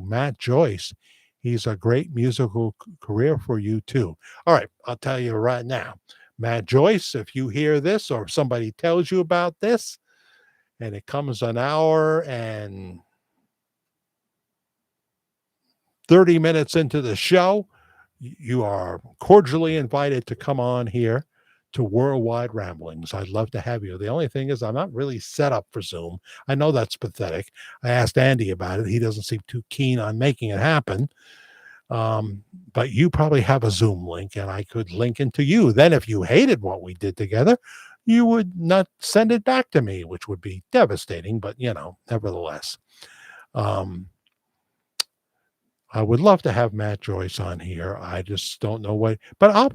Matt Joyce. He's a great musical career for you too. All right, I'll tell you right now. Matt Joyce, if you hear this or somebody tells you about this and it comes an hour and 30 minutes into the show, you are cordially invited to come on here to Worldwide Ramblings. I'd love to have you. The only thing is, I'm not really set up for Zoom. I know that's pathetic. I asked Andy about it. He doesn't seem too keen on making it happen. But you probably have a Zoom link, and I could link into you. Then, if you hated what we did together, you would not send it back to me, which would be devastating. But, nevertheless. I would love to have Matt Joyce on here. I just don't know what, but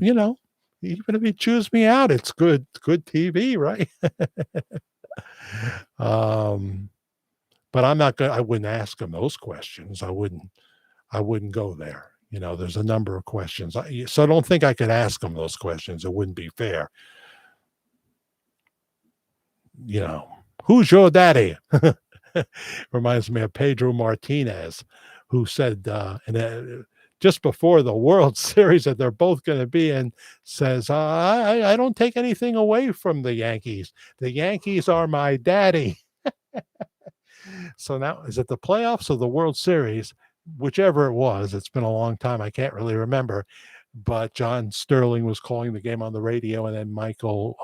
even if he chews me out, it's good TV, right? But I wouldn't ask him those questions. I wouldn't go there. There's a number of questions. So I don't think I could ask him those questions. It wouldn't be fair. Who's your daddy? Reminds me of Pedro Martinez, who said just before the World Series that they're both going to be in, says, I don't take anything away from the Yankees. The Yankees are my daddy. So now, is it the playoffs or the World Series? Whichever it was, it's been a long time. I can't really remember. But John Sterling was calling the game on the radio, and then Michael,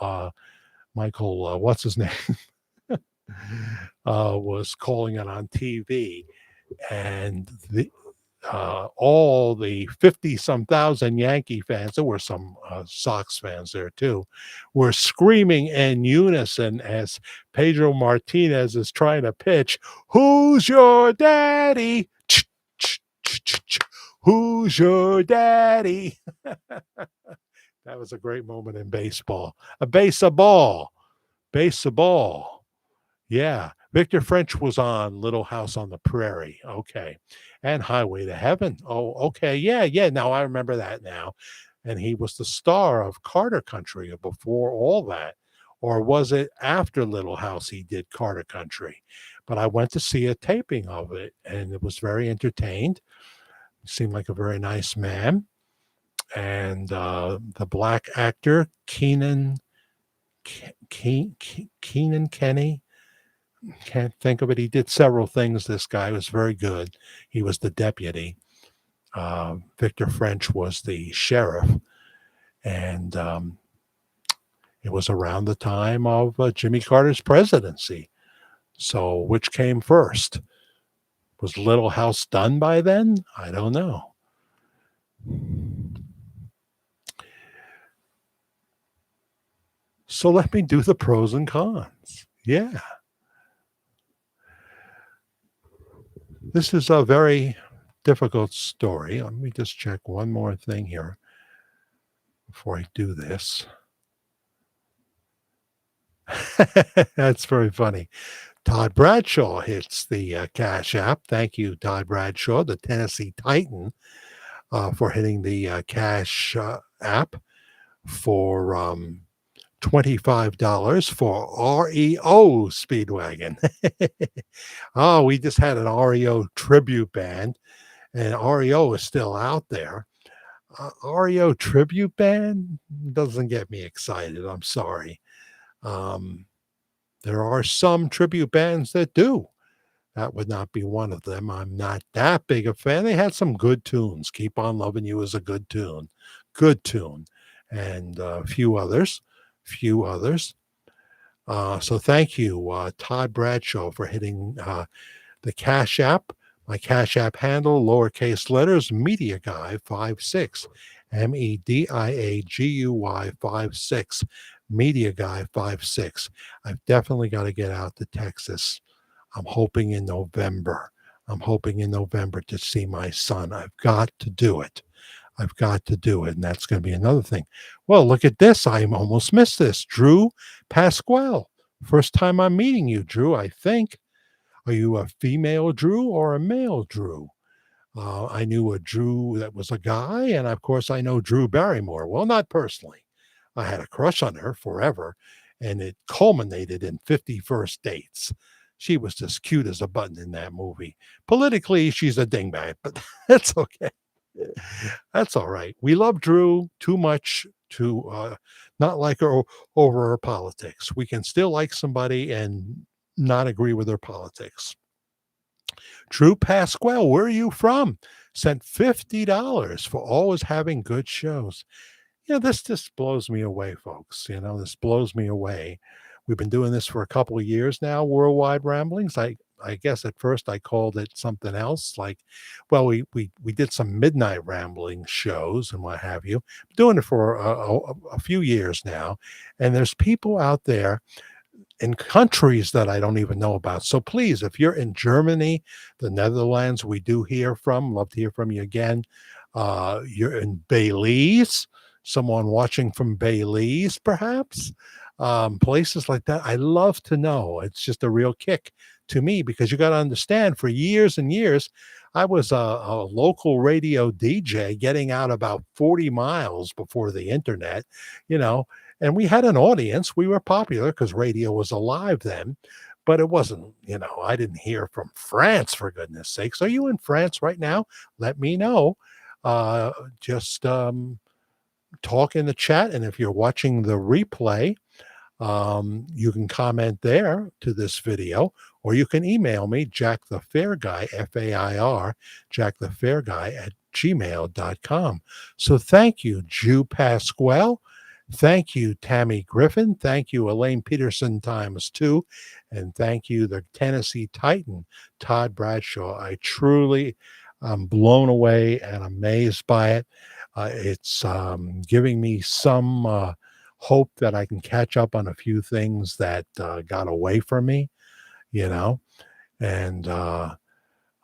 what's his name? Was calling it on TV, and all the 50-some thousand Yankee fans, there were some Sox fans there too, were screaming in unison as Pedro Martinez is trying to pitch, "Who's your daddy? Who's your daddy?" That was a great moment in baseball. A base of ball. Yeah. Victor French was on Little House on the Prairie. Okay. And Highway to Heaven. Oh, okay. Yeah. Now I remember that now. And he was the star of Carter Country before all that. Or was it after Little House he did Carter Country? But I went to see a taping of it and it was very entertained. He seemed like a very nice man. And the black actor, Keenan Kenny, can't think of it. He did several things. This guy was very good. He was the deputy. Victor French was the sheriff. And it was around the time of Jimmy Carter's presidency. So which came first? Was Little House done by then? I don't know. So let me do the pros and cons. Yeah. This is a very difficult story. Let me just check one more thing here before I do this. That's very funny. Todd Bradshaw hits the Cash App. Thank you, Todd Bradshaw, the Tennessee Titan, for hitting the Cash App for $25 for REO Speedwagon. Oh, we just had an REO tribute band, and REO is still out there. REO tribute band doesn't get me excited. I'm sorry. There are some tribute bands that do. That would not be one of them. I'm not that big a fan. They had some good tunes. Keep on Loving You is a good tune, and a few others, few others. So thank you, Todd Bradshaw, for hitting the Cash App. My Cash App handle, lowercase letters, Media Guy 56, MEDIAGUY 56, Media Guy 56. I've definitely got to get out to Texas. I'm hoping in November. I'm hoping in November to see my son. I've got to do it. I've got to do it. And that's going to be another thing. Well, look at this. I almost missed this. Drew Pasquale. First time I'm meeting you, Drew, I think. Are you a female Drew or a male Drew? I knew a Drew that was a guy, and of course, I know Drew Barrymore. Well, not personally. I had a crush on her forever, and it culminated in 51st Dates. She was just cute as a button in that movie. Politically, she's a dingbat, but that's okay. That's all right. We love Drew too much to not like her over her politics. We can still like somebody and not agree with their politics. Drew Pasquale, where are you from? Sent $50 for always having good shows. This just blows me away, folks. This blows me away. We've been doing this for a couple of years now, Worldwide Ramblings. I guess at first I called it something else. Like, well, we did some midnight rambling shows and what have you. Doing it for a few years now, and there's people out there in countries that I don't even know about. So please, if you're in Germany, the Netherlands, we do hear from. Love to hear from you again. You're in Belize, someone watching from Belize, perhaps. Places like that. I love to know. It's just a real kick to me because you got to understand for years and years, I was a local radio DJ getting out about 40 miles before the internet, you know, and we had an audience. We were popular because radio was alive then, but it wasn't, I didn't hear from France, for goodness sakes. Are you in France right now? Let me know. Just talk in the chat. And if you're watching the replay, you can comment there to this video, or you can email me, Jack the Fair Guy, FAIR, Jack the Fair Guy at gmail.com. So thank you, Jew Pasquale. Thank you, Tammy Griffin. Thank you, Elaine Peterson ×2. And thank you, the Tennessee Titan, Todd Bradshaw. I truly am blown away and amazed by it. It's giving me some hope that I can catch up on a few things that got away from me, and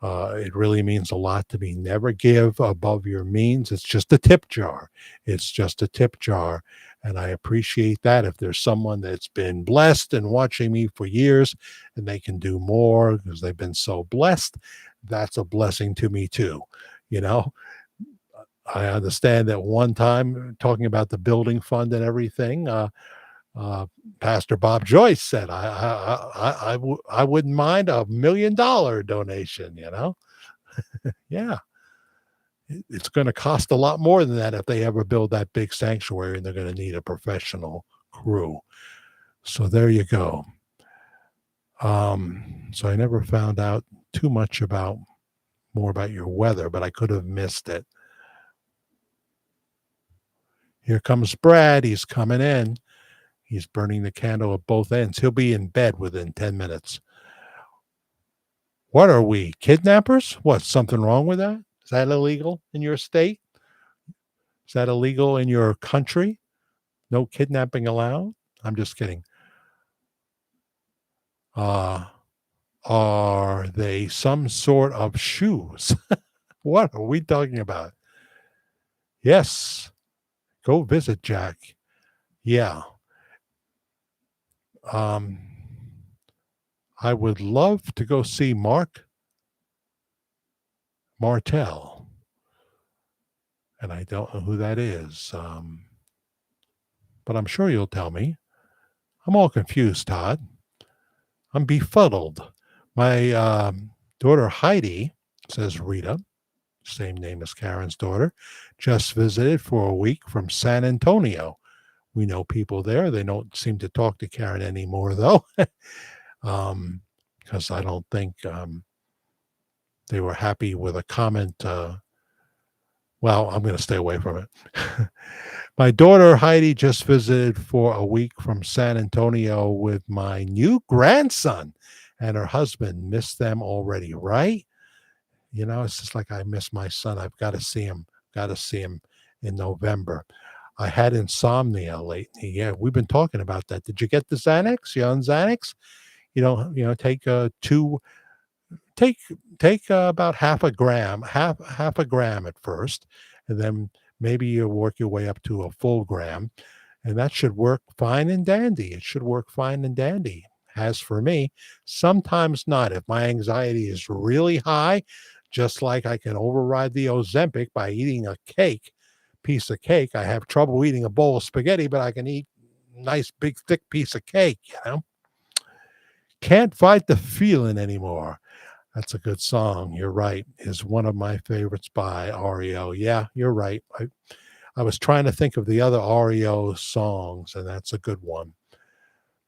it really means a lot to me. Never give above your means. It's just a tip jar. It's just a tip jar. And I appreciate that. If there's someone that's been blessed and watching me for years and they can do more because they've been so blessed, that's a blessing to me too. I understand that one time talking about the building fund and everything, Pastor Bob Joyce said, I wouldn't mind $1 million donation, Yeah. It's going to cost a lot more than that if they ever build that big sanctuary, and they're going to need a professional crew. So there you go. So I never found out too much more about your weather, but I could have missed it. Here comes Brad. He's coming in. He's burning the candle at both ends. He'll be in bed within 10 minutes. What are we, kidnappers? What, something wrong with that? Is that illegal in your state? Is that illegal in your country? No kidnapping allowed? I'm just kidding. Are they some sort of shoes? What are we talking about? Yes. Go visit Jack. Yeah. I would love to go see Mark Martell. And I don't know who that is. But I'm sure you'll tell me. I'm all confused, Todd. I'm befuddled. My daughter Heidi, says Rita, same name as Karen's daughter, just visited for a week from San Antonio. We know people there. They don't seem to talk to Karen anymore, though. because I don't think they were happy with a comment. Well, I'm going to stay away from it. My daughter Heidi just visited for a week from San Antonio with my new grandson and her husband. Miss them already, right? It's just like I miss my son. I've got to see him. Got to see him in November. I had insomnia lately. Yeah, we've been talking about that. Did you get the Xanax? You on Xanax? Take two take about half a gram at first, and then maybe you work your way up to a full gram, and that should work fine and dandy. It should work fine and dandy. As for me, sometimes not. If my anxiety is really high, just like I can override the Ozempic by eating a piece of cake. I have trouble eating a bowl of spaghetti, but I can eat a nice big thick piece of cake. Can't fight the feeling anymore. That's a good song. You're right. Is one of my favorites by REO. Yeah, you're right. I was trying to think of the other REO songs, and that's a good one.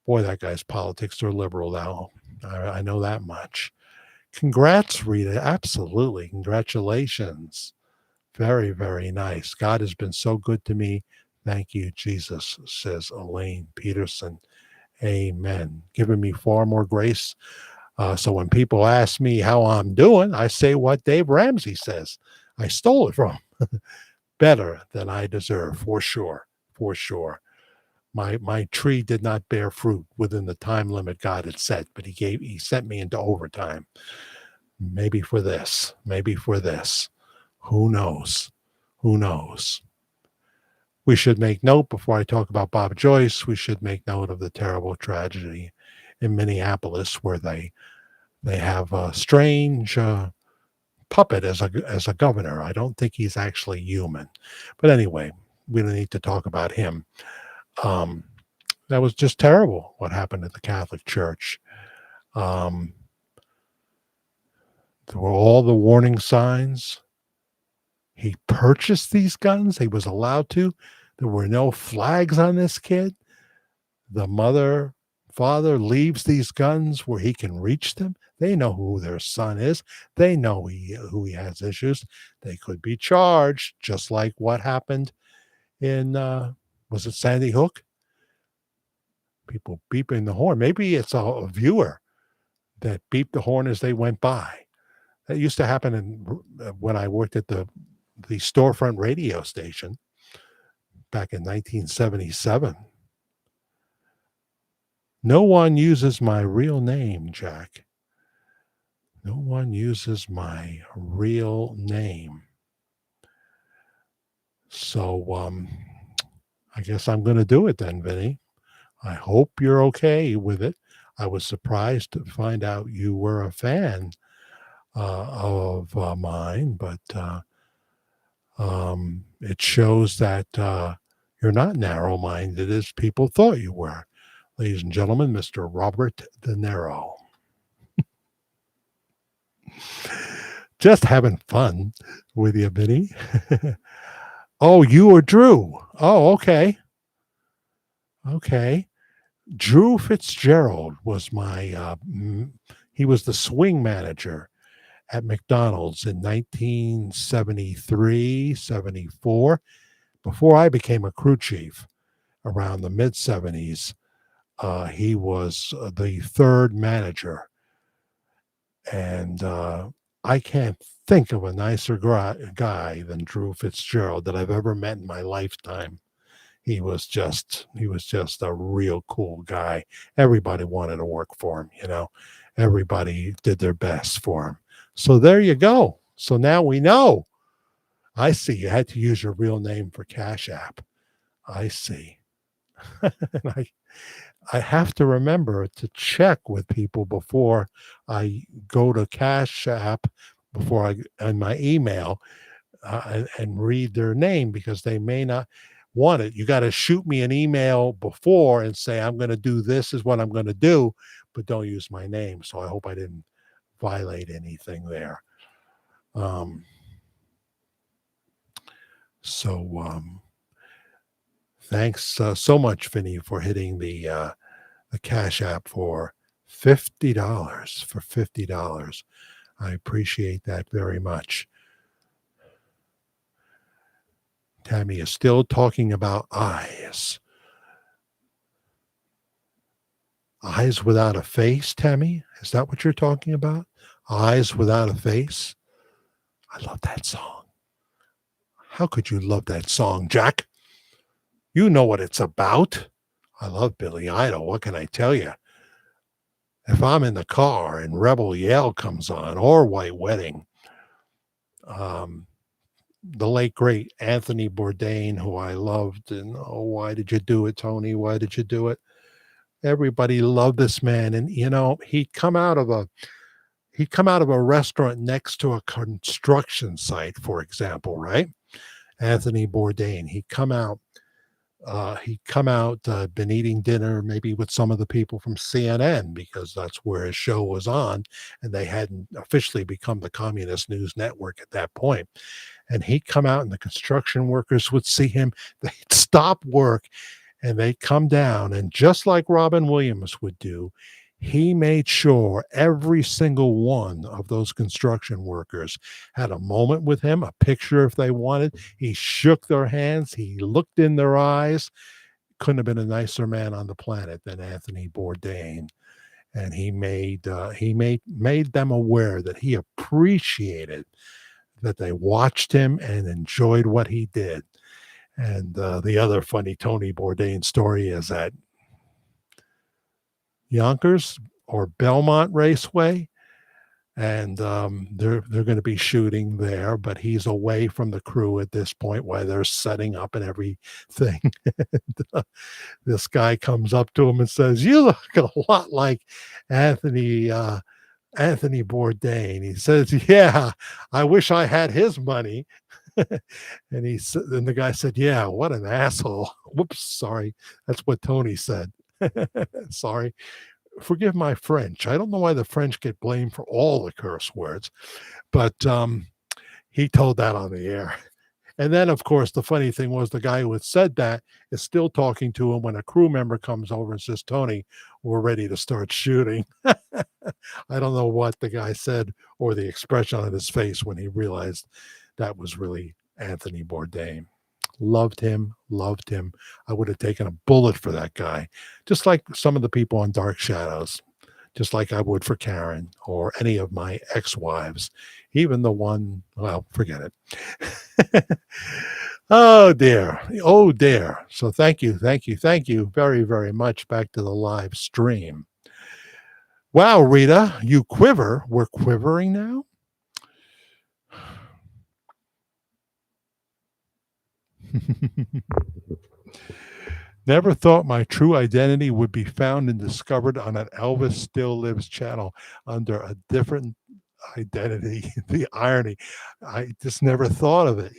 Boy, that guy's politics are liberal now. I know that much. Congrats, Rita. Absolutely. Congratulations. Very, very nice. God has been so good to me. Thank you, Jesus, says Elaine Peterson. Amen. Giving me far more grace. So when people ask me how I'm doing, I say what Dave Ramsey says. I stole it from better than I deserve, for sure. For sure. My tree did not bear fruit within the time limit God had set, but he sent me into overtime. Maybe for this. Maybe for this. Who knows? Who knows? We should make note before I talk about Bob Joyce. We should make note of the terrible tragedy in Minneapolis, where they have a strange puppet as a governor. I don't think he's actually human, but anyway, we don't need to talk about him. Um, that was just terrible. What happened at the Catholic Church? Um, there were all the warning signs. He purchased these guns. He was allowed to. There were no flags on this kid. The father leaves these guns where he can reach them. They know who their son is. They know who he has issues. They could be charged, just like what happened in, was it Sandy Hook? People beeping the horn. Maybe it's a viewer that beeped the horn as they went by. That used to happen when I worked at the storefront radio station back in 1977. No one uses my real name, Jack. No one uses my real name. So I guess I'm going to do it then, Vinny. I hope you're okay with it. I was surprised to find out you were a fan of mine, but it shows that you're not narrow-minded as people thought you were. Ladies and gentlemen, Mr. Robert De Niro. Just having fun with you, Vinny. Oh, you or Drew? Oh, okay. Okay. Drew Fitzgerald was he was the swing manager at McDonald's in 1973, 74, before I became a crew chief around the mid 70s. He was the third manager. And I can't think of a nicer guy than Drew Fitzgerald that I've ever met in my lifetime. He was just a real cool guy. Everybody wanted to work for him. Everybody did their best for him. So there you go. So now we know. I see. You had to use your real name for Cash App. I see. And I have to remember to check with people before I go to Cash App, before I in my email and read their name, because they may not want it. You got to shoot me an email before and say, I'm going to do this is what I'm going to do, but don't use my name. So I hope I didn't violate anything there. Thanks so much, Vinny, for hitting the Cash App for $50 for $50. I appreciate that very much. Tammy is still talking about eyes. Eyes without a face, Tammy? Is that what you're talking about? Eyes without a face? I love that song. How could you love that song, Jack? You know what it's about. I love Billy Idol. What can I tell you? If I'm in the car and Rebel Yell comes on or White Wedding, um, the late great Anthony Bourdain, who I loved, and oh, why did you do it, Tony? Why did you do it? Everybody loved this man, and he'd come out of a restaurant next to a construction site, for example, right? Anthony Bourdain. Been eating dinner maybe with some of the people from CNN because that's where his show was on, and they hadn't officially become the Communist News Network at that point. And he'd come out, and the construction workers would see him. They'd stop work, and they'd come down, and just like Robin Williams would do, he made sure every single one of those construction workers had a moment with him, a picture if they wanted. He shook their hands, he looked in their eyes. Couldn't have been a nicer man on the planet than Anthony Bourdain. And he made them aware that he appreciated that they watched him and enjoyed what he did. And the other funny Tony Bourdain story is that Yonkers or Belmont Raceway, and they're going to be shooting there, but he's away from the crew at this point while they're setting up and everything. And, this guy comes up to him and says, "You look a lot like Anthony Anthony Bourdain." He says, "Yeah, I wish I had his money." And the guy said, "Yeah, what an asshole." Whoops, sorry. That's what Tony said. Sorry. Forgive my French. I don't know why the French get blamed for all the curse words, but he told that on the air. And then, of course, the funny thing was the guy who had said that is still talking to him when a crew member comes over and says, "Tony, we're ready to start shooting." I don't know what the guy said or the expression on his face when he realized that was really Anthony Bourdain. Loved him, loved him. I would have taken a bullet for that guy, just like some of the people on Dark Shadows, just like I would for Karen or any of my ex-wives, even the one, well, forget it. Oh dear. Oh dear. So thank you very, very much. Back to the live stream. Wow, Rita, you quiver. We're quivering now? Never thought my true identity would be found and discovered on an Elvis Still Lives channel under a different identity. The irony. I just never thought of it.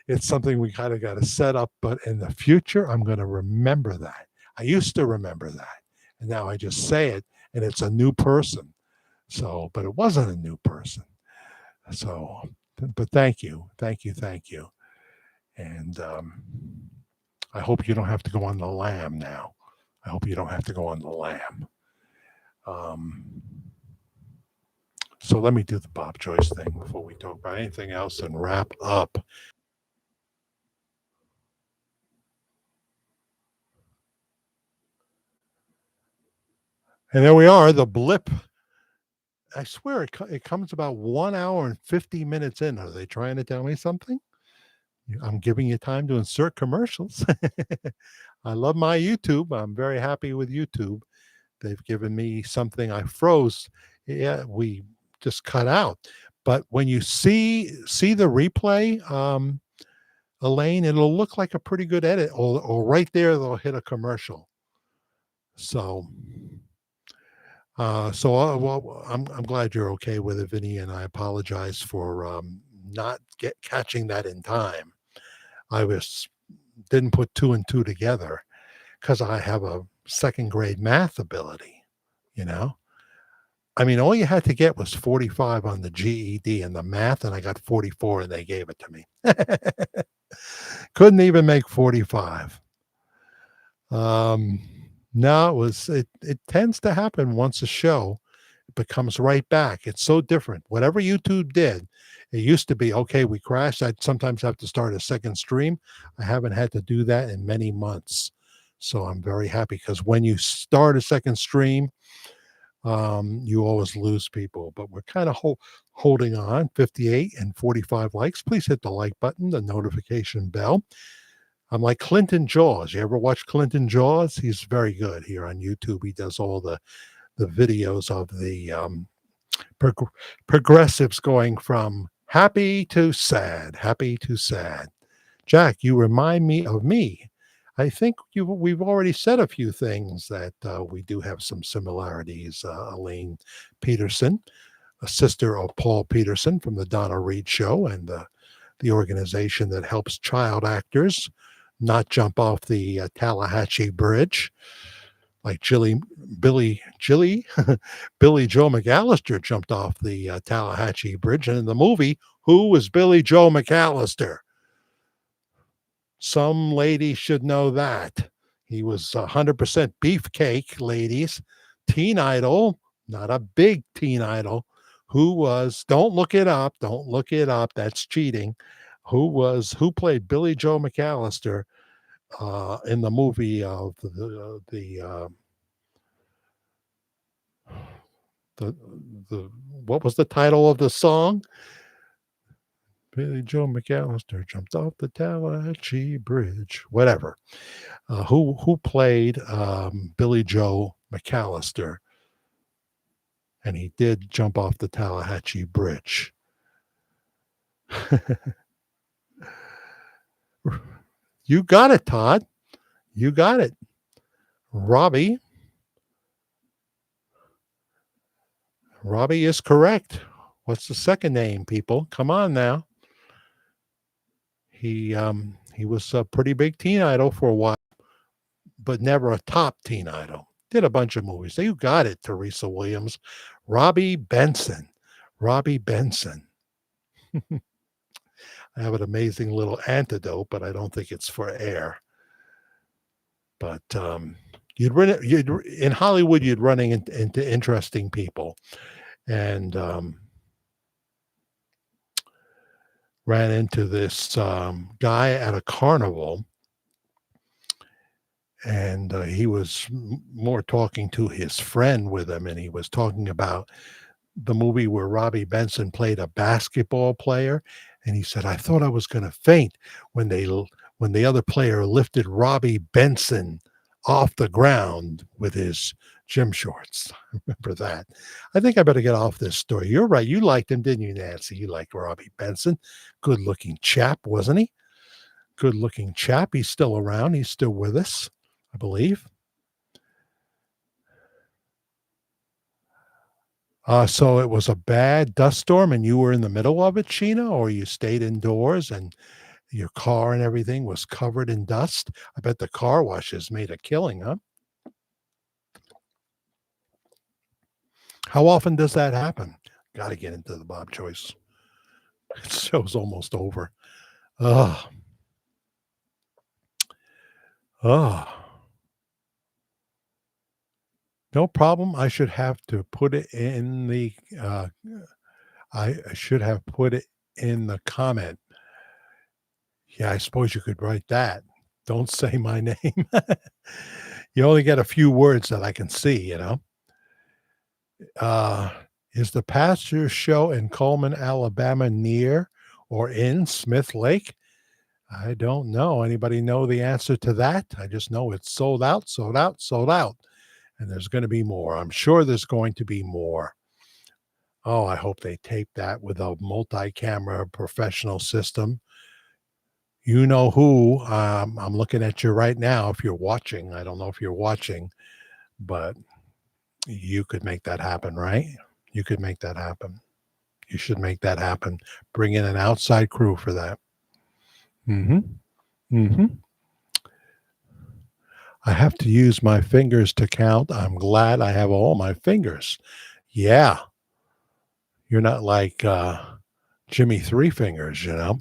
It's something we kind of got to set up, but in the future, I'm going to remember that. I used to remember that. And now I just say it, and it's a new person. So, but it wasn't a new person. So, but thank you. And I hope you don't have to go on the lam now. I hope you don't have to go on the lam. So let me do the Bob Joyce thing before we talk about anything else and wrap up. And there we are, the blip. I swear it comes about 1 hour and 50 minutes in. Are they trying to tell me something? I'm giving you time to insert commercials. I love my YouTube. I'm very happy with YouTube. They've given me something I froze. Yeah, we just cut out. But when you see the replay, Elaine, it'll look like a pretty good edit. Or right there, they'll hit a commercial. So, well, I'm glad you're okay with it, Vinny, and I apologize for not catching that in time. I didn't put 2 and 2 together because I have a second grade math ability. I mean, all you had to get was 45 on the GED and the math, and I got 44, and they gave it to me. Couldn't even make 45. No, it tends to happen once a show, it becomes right back. It's so different. Whatever YouTube did, it used to be, okay, we crashed. I'd sometimes have to start a second stream. I haven't had to do that in many months. So I'm very happy because when you start a second stream, you always lose people. But we're kind of holding on 58 and 45 likes. Please hit the like button, the notification bell. I'm like Clinton Jaws. You ever watch Clinton Jaws? He's very good here on YouTube. He does all the videos of the prog- progressives going from happy to sad, happy to sad. Jack, you remind me of me. I think we've already said a few things that we do have some similarities. Elaine Peterson, a sister of Paul Peterson from the Donna Reed Show and the organization that helps child actors not jump off the Tallahatchie Bridge like Billy Joe McAllister jumped off the Tallahatchie Bridge. And in the movie, who was Billy Joe McAllister? Some lady should know that. He was 100% beefcake, ladies. Teen Idol, not a big teen idol. Who was, don't look it up. Don't look it up. That's cheating. Who played Billy Joe McAllister in the movie of the the what was the title of the song? Billy Joe McAllister jumped off the Tallahatchie Bridge. Whatever. Who played Billy Joe McAllister? And he did jump off the Tallahatchie Bridge. You got it, Todd. You got it. Robbie. Robbie is correct. What's the second name, people? Come on now. He was a pretty big teen idol for a while, but never a top teen idol. Did a bunch of movies. You got it, Teresa Williams. Robbie Benson. Robbie Benson. I have an amazing little antidote, but I don't think it's for air. But you'd in Hollywood, you'd running into interesting people, and ran into this guy at a carnival, and he was more talking to his friend with him, and he was talking about the movie where Robbie Benson played a basketball player, and he said, "I thought I was going to faint when the other player lifted Robbie Benson off the ground with his gym shorts." I remember that. I think I better get off this story. You're right. You liked him, didn't you, Nancy? You liked Robbie Benson. Good-looking chap, wasn't he? Good-looking chap. He's still around. He's still with us, I believe. So it was a bad dust storm and you were in the middle of it, Sheena, or you stayed indoors and your car and everything was covered in dust? I bet the car washes made a killing, huh? How often does that happen? Got to get into the Bob Joyce. The show's almost over. Oh, oh. No problem. I should have to put it in the, I should have put it in the comment. Yeah, I suppose you could write that. Don't say my name. You only get a few words that I can see, you know. Uh, is the pasture show in Coleman, Alabama near or in Smith Lake? I don't know. Anybody know the answer to that? I just know it's sold out, sold out, sold out. And there's going to be more. I'm sure there's going to be more. Oh, I hope they tape that with a multi-camera professional system. You know who. I'm looking at you right now. If you're watching, I don't know if you're watching, but you could make that happen, right? You could make that happen. You should make that happen. Bring in an outside crew for that. Mm-hmm. Mm-hmm. I have to use my fingers to count. I'm glad I have all my fingers. Yeah. You're not like Jimmy Three Fingers, you know.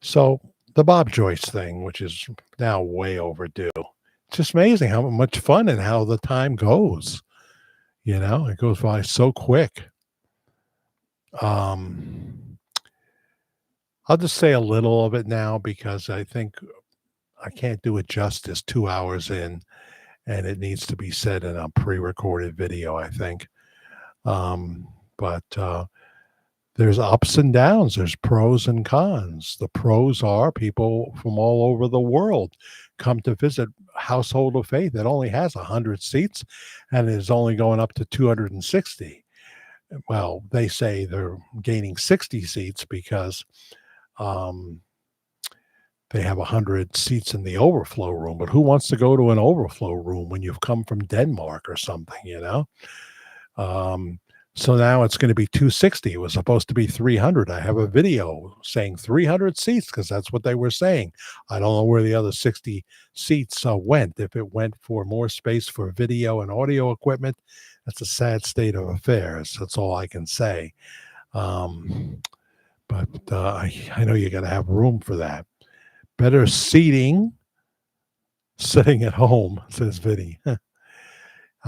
So the Bob Joyce thing, which is now way overdue. It's just amazing how much fun and how the time goes. It goes by so quick. Um, I'll just say a little of it now because I think I can't do it justice 2 hours in, and it needs to be said in a pre-recorded video, I think. But there's ups and downs. There's pros and cons. The pros are people from all over the world come to visit Household of Faith. It only has 100 seats and is only going up to 260. Well, they say they're gaining 60 seats because um, they have 100 seats in the overflow room. But who wants to go to an overflow room when you've come from Denmark or something? Um, so now it's going to be 260. It was supposed to be 300. I have a video saying 300 seats because that's what they were saying. I don't know where the other 60 seats went. If it went for more space for video and audio equipment, that's a sad state of affairs. That's all I can say. But I know you got to have room for that. Better seating, sitting at home, says Vinny.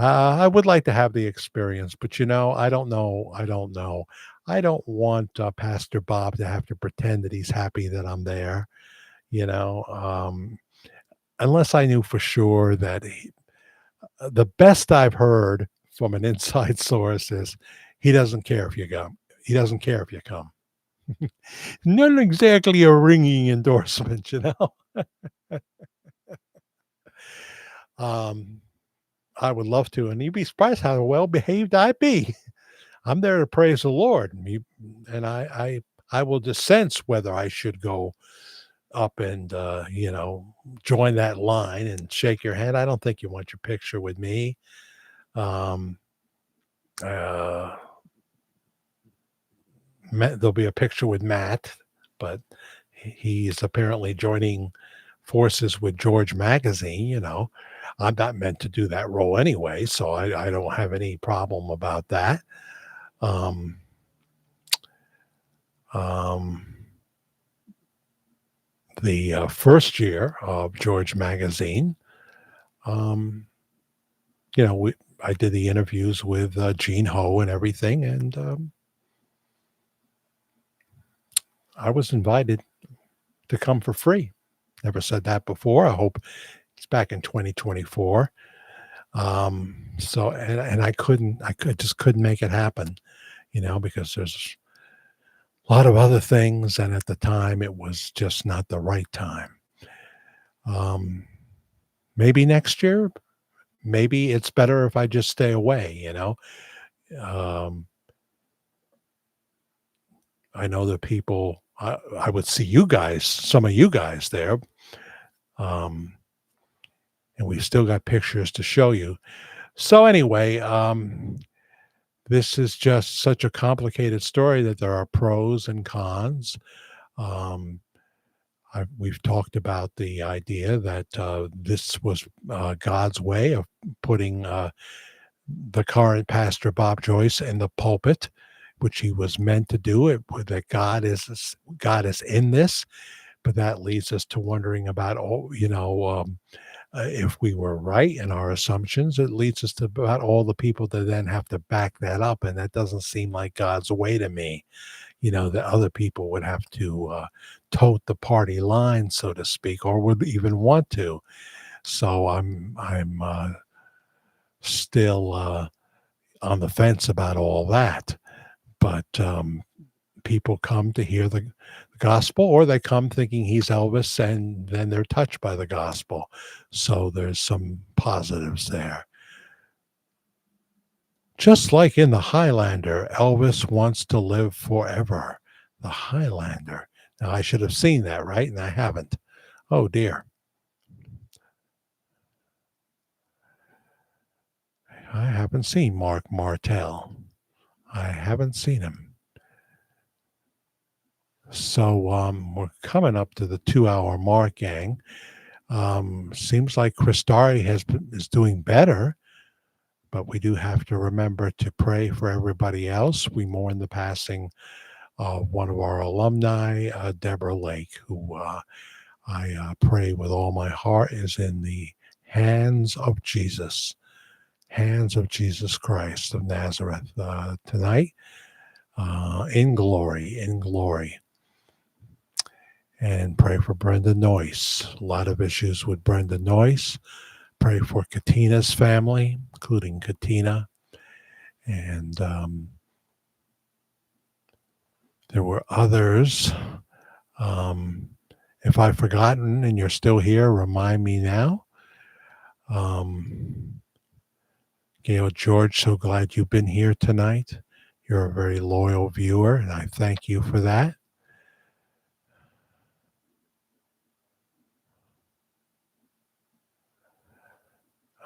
I would like to have the experience, but I don't know. I don't know. I don't want Pastor Bob to have to pretend that he's happy that I'm there, you know, unless I knew for sure that the best I've heard from an inside source is he doesn't care if you go. He doesn't care if you come. Not exactly a ringing endorsement. Um, I would love to, and you'd be surprised how well behaved I'd be. I'm there to praise the Lord, and I will just sense whether I should go up and join that line and shake your hand. I don't think you want your picture with me. Um, uh, there'll be a picture with Matt, but he's apparently joining forces with George Magazine. I'm not meant to do that role anyway, so I don't have any problem about that. Um, um, the first year of George Magazine, um, I did the interviews with Gene Ho and everything, and I was invited to come for free. Never said that before. I hope it's back in 2024. So and I just couldn't make it happen, because there's a lot of other things, and at the time it was just not the right time. Um, maybe next year, maybe it's better if I just stay away. Um, I know that people, I would see you guys, some of you guys there, um, and we've still got pictures to show you. So anyway, this is just such a complicated story that there are pros and cons. Um, we've talked about the idea that this was God's way of putting the current pastor Bob Joyce in the pulpit, which he was meant to do. It that God is in this, but that leads us to wondering about if we were right in our assumptions. It leads us to about all the people that then have to back that up, and that doesn't seem like God's way to me. That other people would have to tote the party line, so to speak, or would even want to. So I'm still on the fence about all that. But people come to hear the gospel, or they come thinking he's Elvis, and then they're touched by the gospel. So there's some positives there. Just like in The Highlander, Elvis wants to live forever. The Highlander. Now, I should have seen that, right? And I haven't. Oh, dear. I haven't seen Mark Martell. I haven't seen him. So we're coming up to the 2-hour mark, gang. Seems like Christari is doing better, but we do have to remember to pray for everybody else. We mourn the passing of one of our alumni, Deborah Lake, who I pray with all my heart is in the Hands of Jesus. Hands of Jesus Christ of Nazareth tonight in glory, in glory. And pray for Brenda Noyce. A lot of issues with Brenda Noyce. Pray for Katina's family, including Katina. And there were others. If I've forgotten and you're still here, remind me now. Gail George, so glad you've been here tonight. You're a very loyal viewer, and I thank you for that.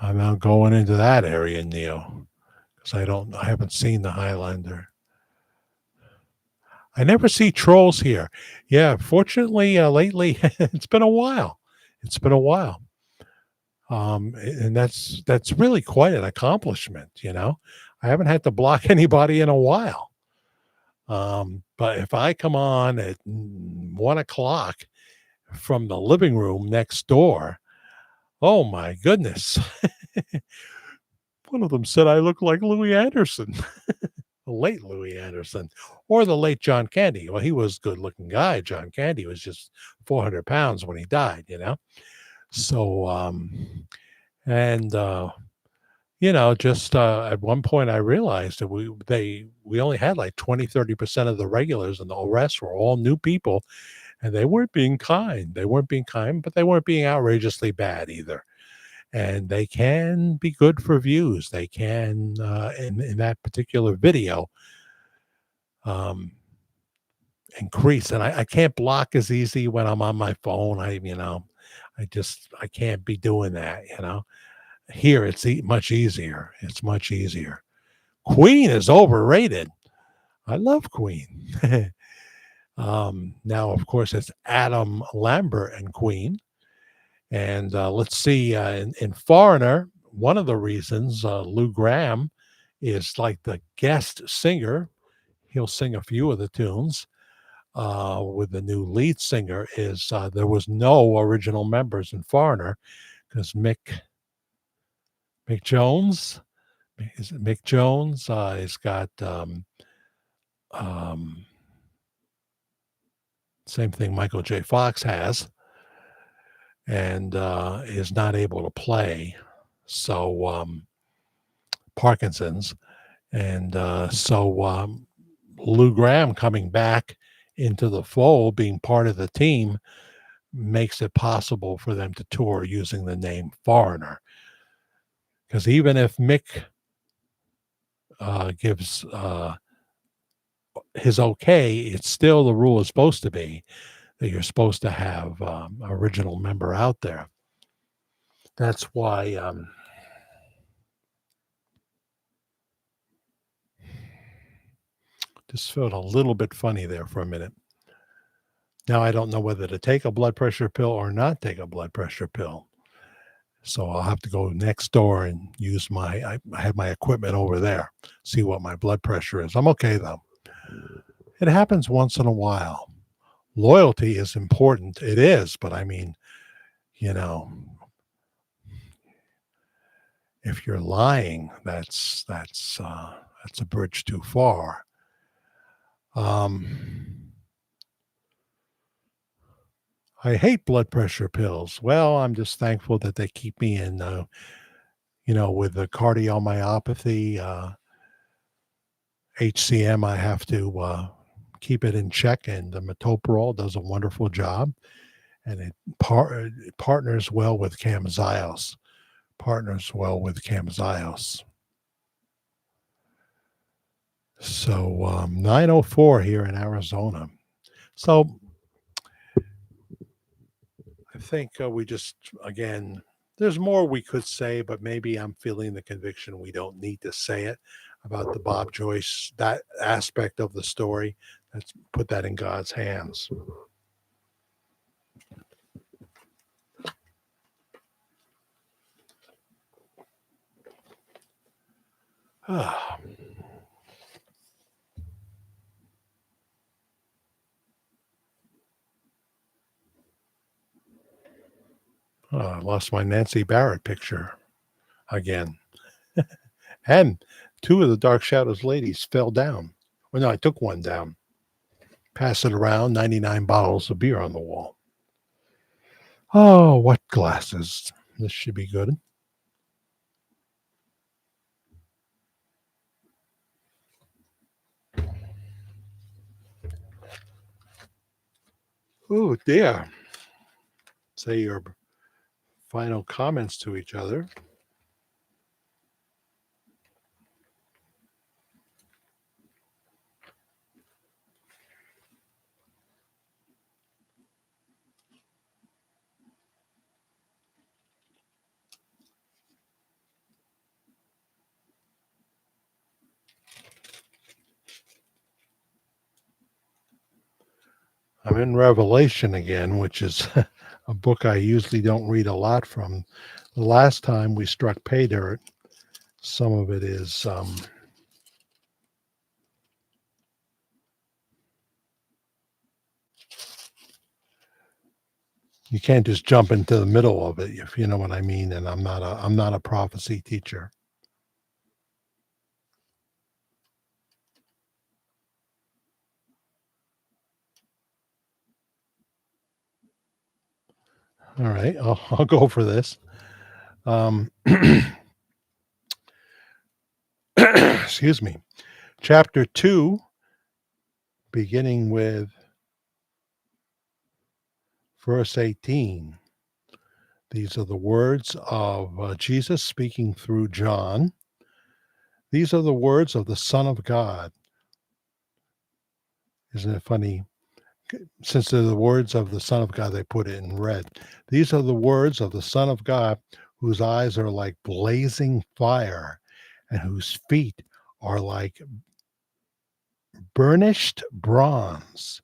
I'm not going into that area, Neil, because I haven't seen the Highlander. I never see trolls here. Yeah, fortunately, lately it's been a while. It's been a while, and that's really quite an accomplishment. I haven't had to block anybody in a while. But if I come on at 1 o'clock from the living room next door, oh my goodness. One of them said I look like Louis Anderson, the late Louis Anderson, or the late John Candy. Well, he was a good looking guy. John Candy was just 400 pounds when he died. So, and, just at one point I realized that we only had like 20-30% of the regulars, and the rest were all new people, and they weren't being kind. They weren't being kind, but they weren't being outrageously bad either. And they can be good for views. They can, in that particular video, increase. And I can't block as easy when I'm on my phone. I can't be doing that. Here, it's much easier. It's much easier. Queen is overrated. I love Queen. Now, of course, it's Adam Lambert and Queen. And let's see, in Foreigner, one of the reasons Lou Gramm is like the guest singer, he'll sing a few of the tunes with the new lead singer, is there was no original members in Foreigner because Mick Jones, is it Mick Jones? He's got um, same thing Michael J. Fox has, and is not able to play. So Parkinson's. And so Lou Gramm coming back into the fold, being part of the team, makes it possible for them to tour using the name Foreigner. Because even if Mick gives his okay, it's still the rule is supposed to be that you're supposed to have original member out there. That's why just felt a little bit funny there for a minute. Now I don't know whether to take a blood pressure pill or not take a blood pressure pill. So I'll have to go next door and use I have my equipment over there, see what my blood pressure is. I'm okay though. It happens once in a while. Loyalty is important. It is, but I mean, if you're lying, that's a bridge too far. I hate blood pressure pills. Well, I'm just thankful that they keep me in, with the cardiomyopathy, HCM, I have to keep it in check, and the metoprolol does a wonderful job, and it partners well with Camzyos. So 9:04 here in Arizona. So I think we just, again, there's more we could say, but maybe I'm feeling the conviction we don't need to say it about the Bob Joyce, that aspect of the story. Let's put that in God's hands. Oh, I lost my Nancy Barrett picture again. And two of the Dark Shadows ladies fell down. Well, no, I took one down. Pass it around, 99 bottles of beer on the wall. Oh, what glasses. This should be good. Oh, dear. Say your final comments to each other. I'm in Revelation again, which is a book I usually don't read a lot from. The last time we struck pay dirt, some of it is you can't just jump into the middle of it, if you know what I mean. And I'm not a prophecy teacher. All right, I'll go for this. Excuse me. Chapter 2, beginning with verse 18. These are the words of Jesus speaking through John. These are the words of the Son of God. Isn't it funny? Since they're the words of the Son of God, they put it in red. These are the words of the Son of God, whose eyes are like blazing fire and whose feet are like burnished bronze.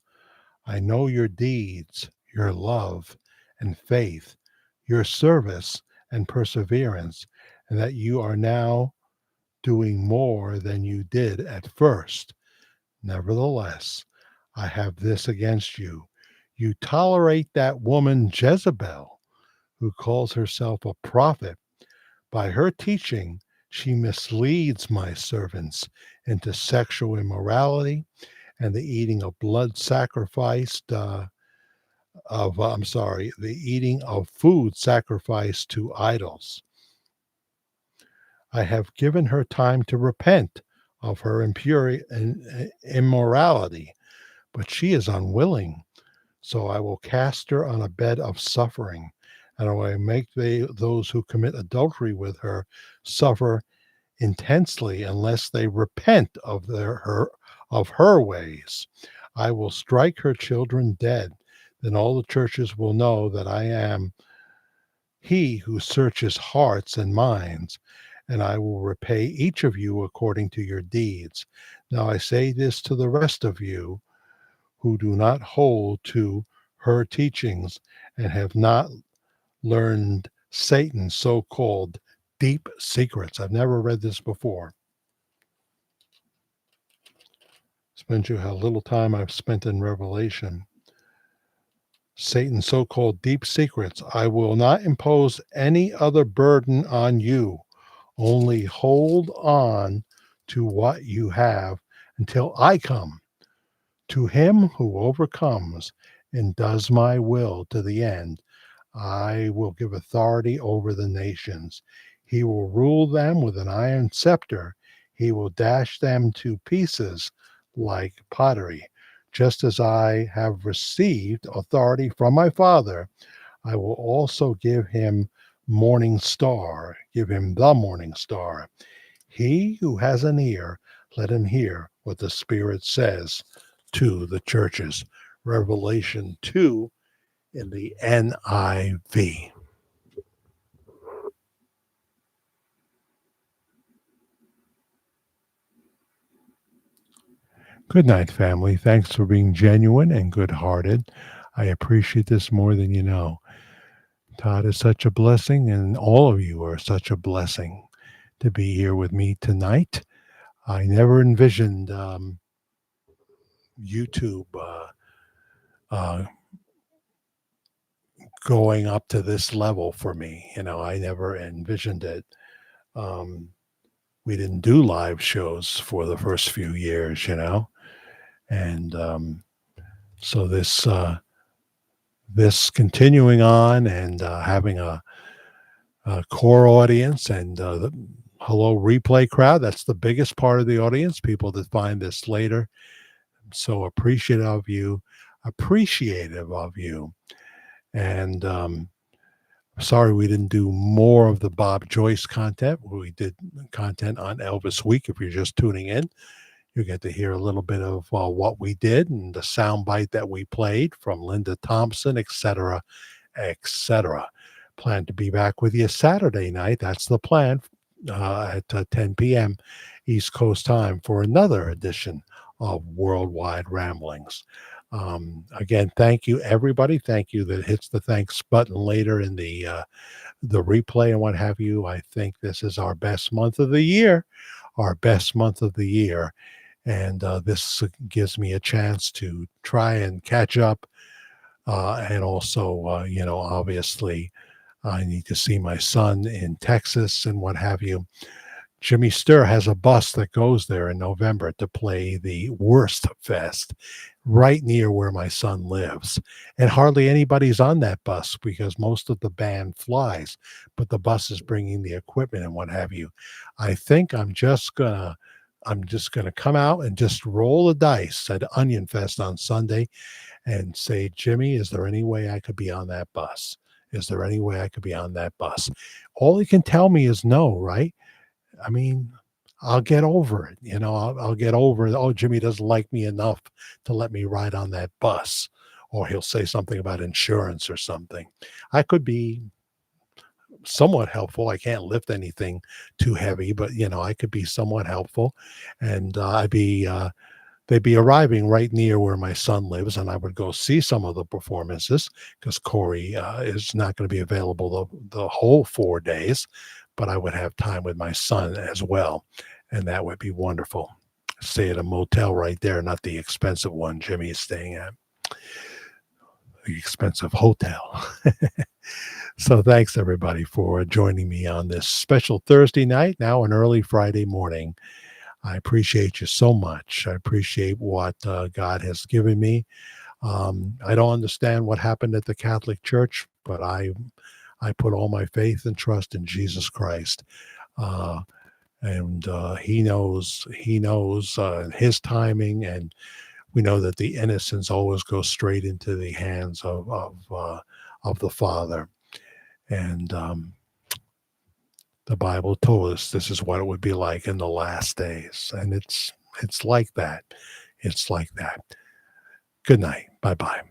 I know your deeds, your love and faith, your service and perseverance, and that you are now doing more than you did at first. Nevertheless, I have this against you. You tolerate that woman Jezebel, who calls herself a prophet. By her teaching, she misleads my servants into sexual immorality and the eating of blood sacrificed the eating of food sacrificed to idols. I have given her time to repent of her impurity and immorality, but she is unwilling. So I will cast her on a bed of suffering, and I will make those who commit adultery with her suffer intensely unless they repent of her ways. I will strike her children dead. Then all the churches will know that I am he who searches hearts and minds, and I will repay each of you according to your deeds. Now I say this to the rest of you who do not hold to her teachings and have not learned Satan's so called deep secrets. I've never read this before. Spent you how little time I've spent in Revelation. Satan's so called deep secrets. I will not impose any other burden on you. Only hold on to what you have until I come. To him who overcomes and does my will to the end, I will give authority over the nations. He will rule them with an iron scepter. He will dash them to pieces like pottery. Just as I have received authority from my Father, I will also give him the morning star. He who has an ear, let him hear what the Spirit says to the churches. Revelation 2 in the NIV. Good night, family. Thanks for being genuine and good hearted. I appreciate this more than you know. Todd is such a blessing, and all of you are such a blessing to be here with me tonight. I never envisioned YouTube uh, going up to this level for me. I never envisioned it. Um, we didn't do live shows for the first few years, and so this continuing on and having a core audience and the hello replay crowd. That's the biggest part of the audience. People that find this later. I'm so appreciative of you, and sorry we didn't do more of the Bob Joyce content. We did content on Elvis Week. If you're just tuning in, you get to hear a little bit of what we did and the soundbite that we played from Linda Thompson, etc., etc. Plan to be back with you Saturday night. That's the plan at 10 p.m. East Coast time for another edition of Worldwide Ramblings. Again, thank you, everybody. Thank you that hits the thanks button later in the replay and what have you. I think this is our best month of the year, and this gives me a chance to try and catch up, and also, obviously, I need to see my son in Texas and what have you. Jimmy Sturr has a bus that goes there in November to play the Worst Fest right near where my son lives. And hardly anybody's on that bus because most of the band flies, but the bus is bringing the equipment and what have you. I think I'm just gonna come out and just roll the dice at Onion Fest on Sunday and say, Jimmy, is there any way I could be on that bus? Is there any way I could be on that bus? All he can tell me is no, right? I mean, I'll get over it. I'll get over it. Oh, Jimmy doesn't like me enough to let me ride on that bus. Or he'll say something about insurance or something. I could be somewhat helpful. I can't lift anything too heavy, but I could be somewhat helpful. And they'd be arriving right near where my son lives, and I would go see some of the performances because Corey is not going to be available the whole 4 days, but I would have time with my son as well, and that would be wonderful. Stay at a motel right there, not the expensive one Jimmy is staying at, the expensive hotel. So thanks, everybody, for joining me on this special Thursday night, now an early Friday morning. I appreciate you so much. I appreciate what God has given me. I don't understand what happened at the Catholic Church, but I put all my faith and trust in Jesus Christ, and He knows His timing, and we know that the innocents always go straight into the hands of the Father, and the Bible told us this is what it would be like in the last days. And it's like that. It's like that. Good night. Bye-bye.